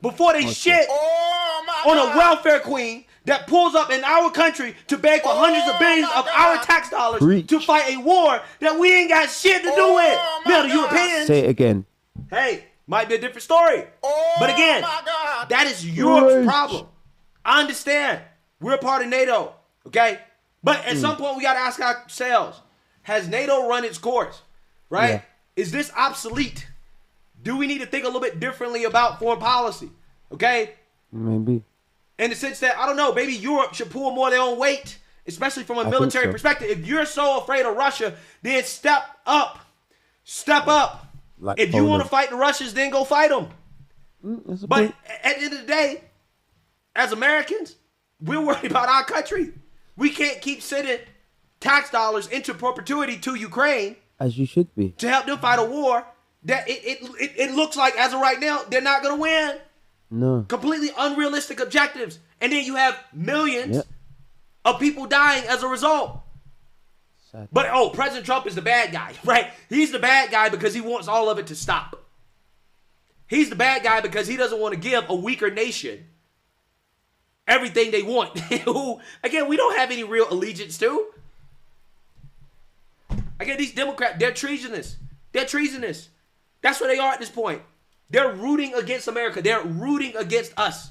before they shit on a welfare queen that pulls up in our country to beg for hundreds of billions of our tax dollars to fight a war that we ain't got shit to do with. Now, the Europeans... Say it again. Hey, might be a different story. But again, that is Europe's problem. I understand. We're a part of NATO, okay? But at some point, we got to ask ourselves, has NATO run its course, right? Yeah. Is this obsolete? Do we need to think a little bit differently about foreign policy, okay? Maybe. In the sense that, I don't know, maybe Europe should pull more of their own weight, especially from a military perspective. If you're so afraid of Russia, then step up. Step up. Like if you want to fight the Russians, then go fight them. But at the end of the day, as Americans, we're worried about our country. We can't keep sending tax dollars into perpetuity to Ukraine. As you should be. To help them fight a war that it looks like, as of right now, they're not going to win. No. Completely unrealistic objectives. And then you have millions of people dying as a result. Sad. But, President Trump is the bad guy, right? He's the bad guy because he wants all of it to stop. He's the bad guy because he doesn't want to give a weaker nation everything they want. Who, again, we don't have any real allegiance to. Again, these Democrats, they're treasonous. They're treasonous. That's what they are at this point. They're rooting against America. They're rooting against us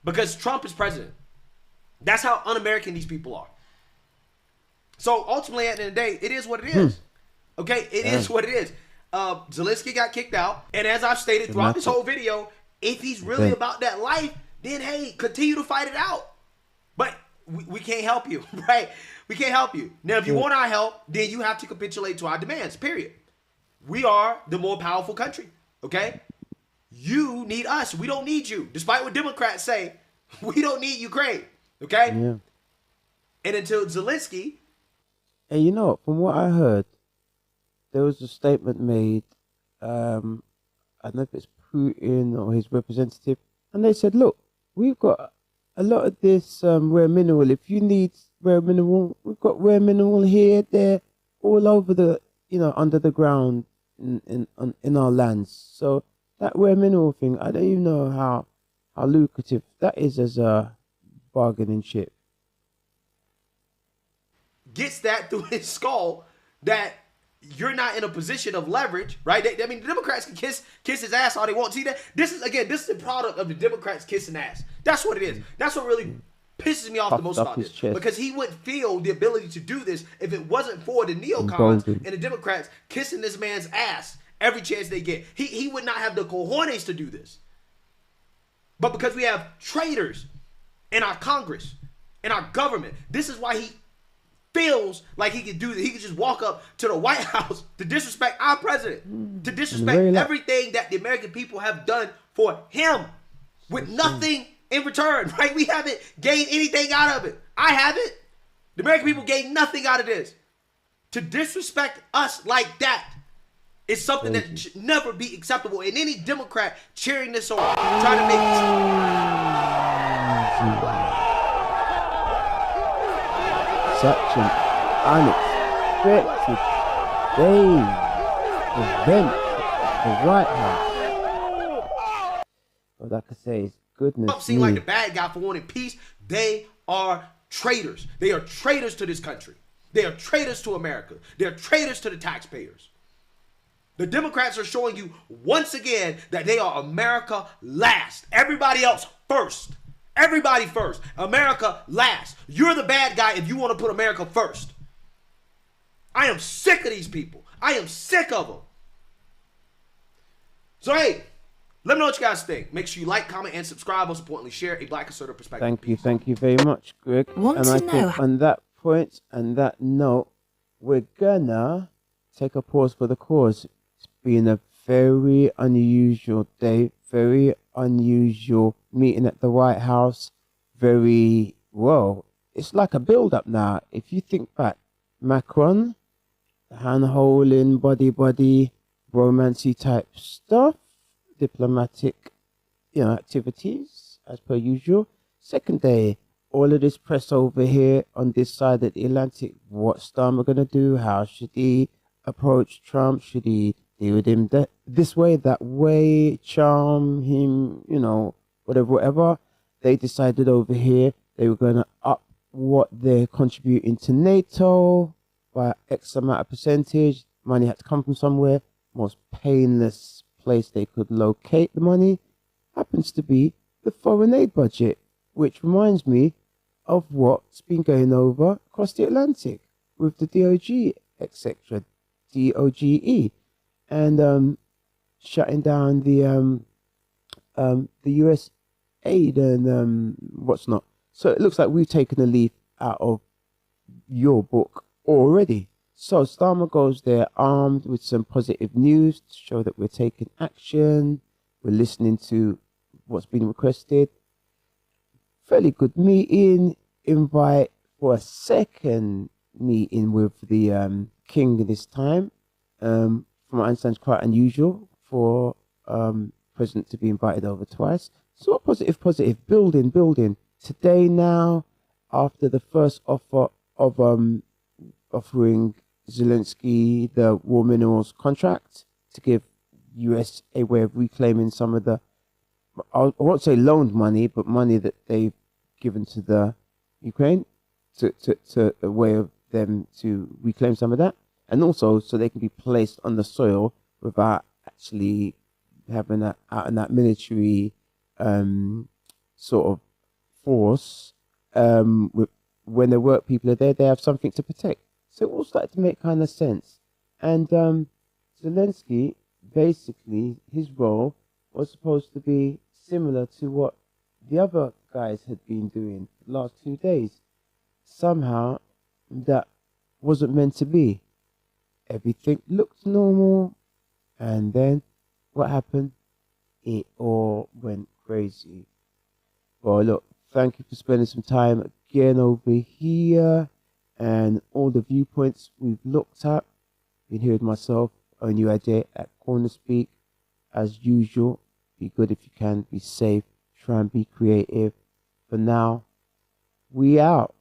because Trump is president. That's how un-American these people are. So ultimately, at the end of the day, it is what it is. Okay, it is what it is. Zelensky got kicked out. And as I've stated throughout this whole video, if he's really about that life, then hey, continue to fight it out. But we can't help you, right? We can't help you. Now, if you want our help, then you have to capitulate to our demands, period. We are the more powerful country, okay? You need us. We don't need you. Despite what Democrats say, we don't need Ukraine, okay? Yeah. And until Zelensky... And you know, from what I heard, there was a statement made, I don't know if it's Putin or his representative, and they said, look, we've got a lot of this rare mineral. If you need rare mineral, we've got rare mineral here, there, all over the, under the ground in our lands. So that rare mineral thing, I don't even know how lucrative that is as a bargaining chip. Gets that through his skull that you're not in a position of leverage, right? The Democrats can kiss his ass all they want. See that? This is the product of the Democrats kissing ass. That's what it is. That's what really pisses me off the most about this. Because he wouldn't feel the ability to do this if it wasn't for the neocons and the Democrats kissing this man's ass every chance they get. He would not have the cojones to do this. But because we have traitors in our Congress, in our government, this is why he feels like he could do this. He could just walk up to the White House to disrespect our president, to disrespect everything that the American people have done for him with nothing in return, right? We haven't gained anything out of it. I haven't. The American people gained nothing out of this. To disrespect us like that is something that should never be acceptable. And any Democrat cheering this on, trying to make such an unexpected event at the White House. All I can say is goodness. Trump seems like the bad guy for wanting peace. They are traitors. They are traitors to this country. They are traitors to America. They are traitors to the taxpayers. The Democrats are showing you once again that they are America last. Everybody else first. Everybody first. America last. You're the bad guy if you want to put America first. I am sick of these people. I am sick of them. So, hey, Let me know what you guys think. Make sure you like, comment, and subscribe. Most importantly, share a Black conservative perspective. Thank you very much, Greg. Want and to I know think on that point and that note, we're gonna take a pause for the cause. It's been a very unusual day, very unusual meeting at the White House. Very, well, it's like a build-up now. If you think back, Macron, hand-holding, buddy, romancy type stuff, diplomatic, activities, as per usual. Second day, all of this press over here on this side of the Atlantic. What's Starmer going to do? How should he approach Trump? Should he deal with him this way, that way, charm him, whatever. They decided over here they were going to up what they're contributing to NATO by X amount of percentage. Money had to come from somewhere. Most painless place they could locate the money happens to be the foreign aid budget, which reminds me of what's been going over across the Atlantic with the DOG, etc., DOGE, and shutting down the US aid and what's not. So it looks like we've taken a leaf out of your book already. So Starmer goes there armed with some positive news to show that we're taking action. We're listening to what's been requested. Fairly good meeting. Invite for a second meeting with the king this time. From what I understand, it's quite unusual for president to be invited over twice. So positive, building. Today now, after the first offer of offering Zelensky the war minerals contract to give US a way of reclaiming some of the, I won't say loaned money, but money that they've given to the Ukraine to a way of them to reclaim some of that, and also so they can be placed on the soil without actually having that out in that military sort of force. When the work people are there, they have something to protect. So it all started to make kind of sense. And Zelensky, basically, his role was supposed to be similar to what the other guys had been doing the last 2 days. Somehow, that wasn't meant to be. Everything looked normal, and then what happened? It all went crazy. Well, look, thank you for spending some time again over here, and all the viewpoints we've looked at. Been here with myself, Onyu at Corner Speak. As usual, be good if you can, be safe, try and be creative. For now, we out.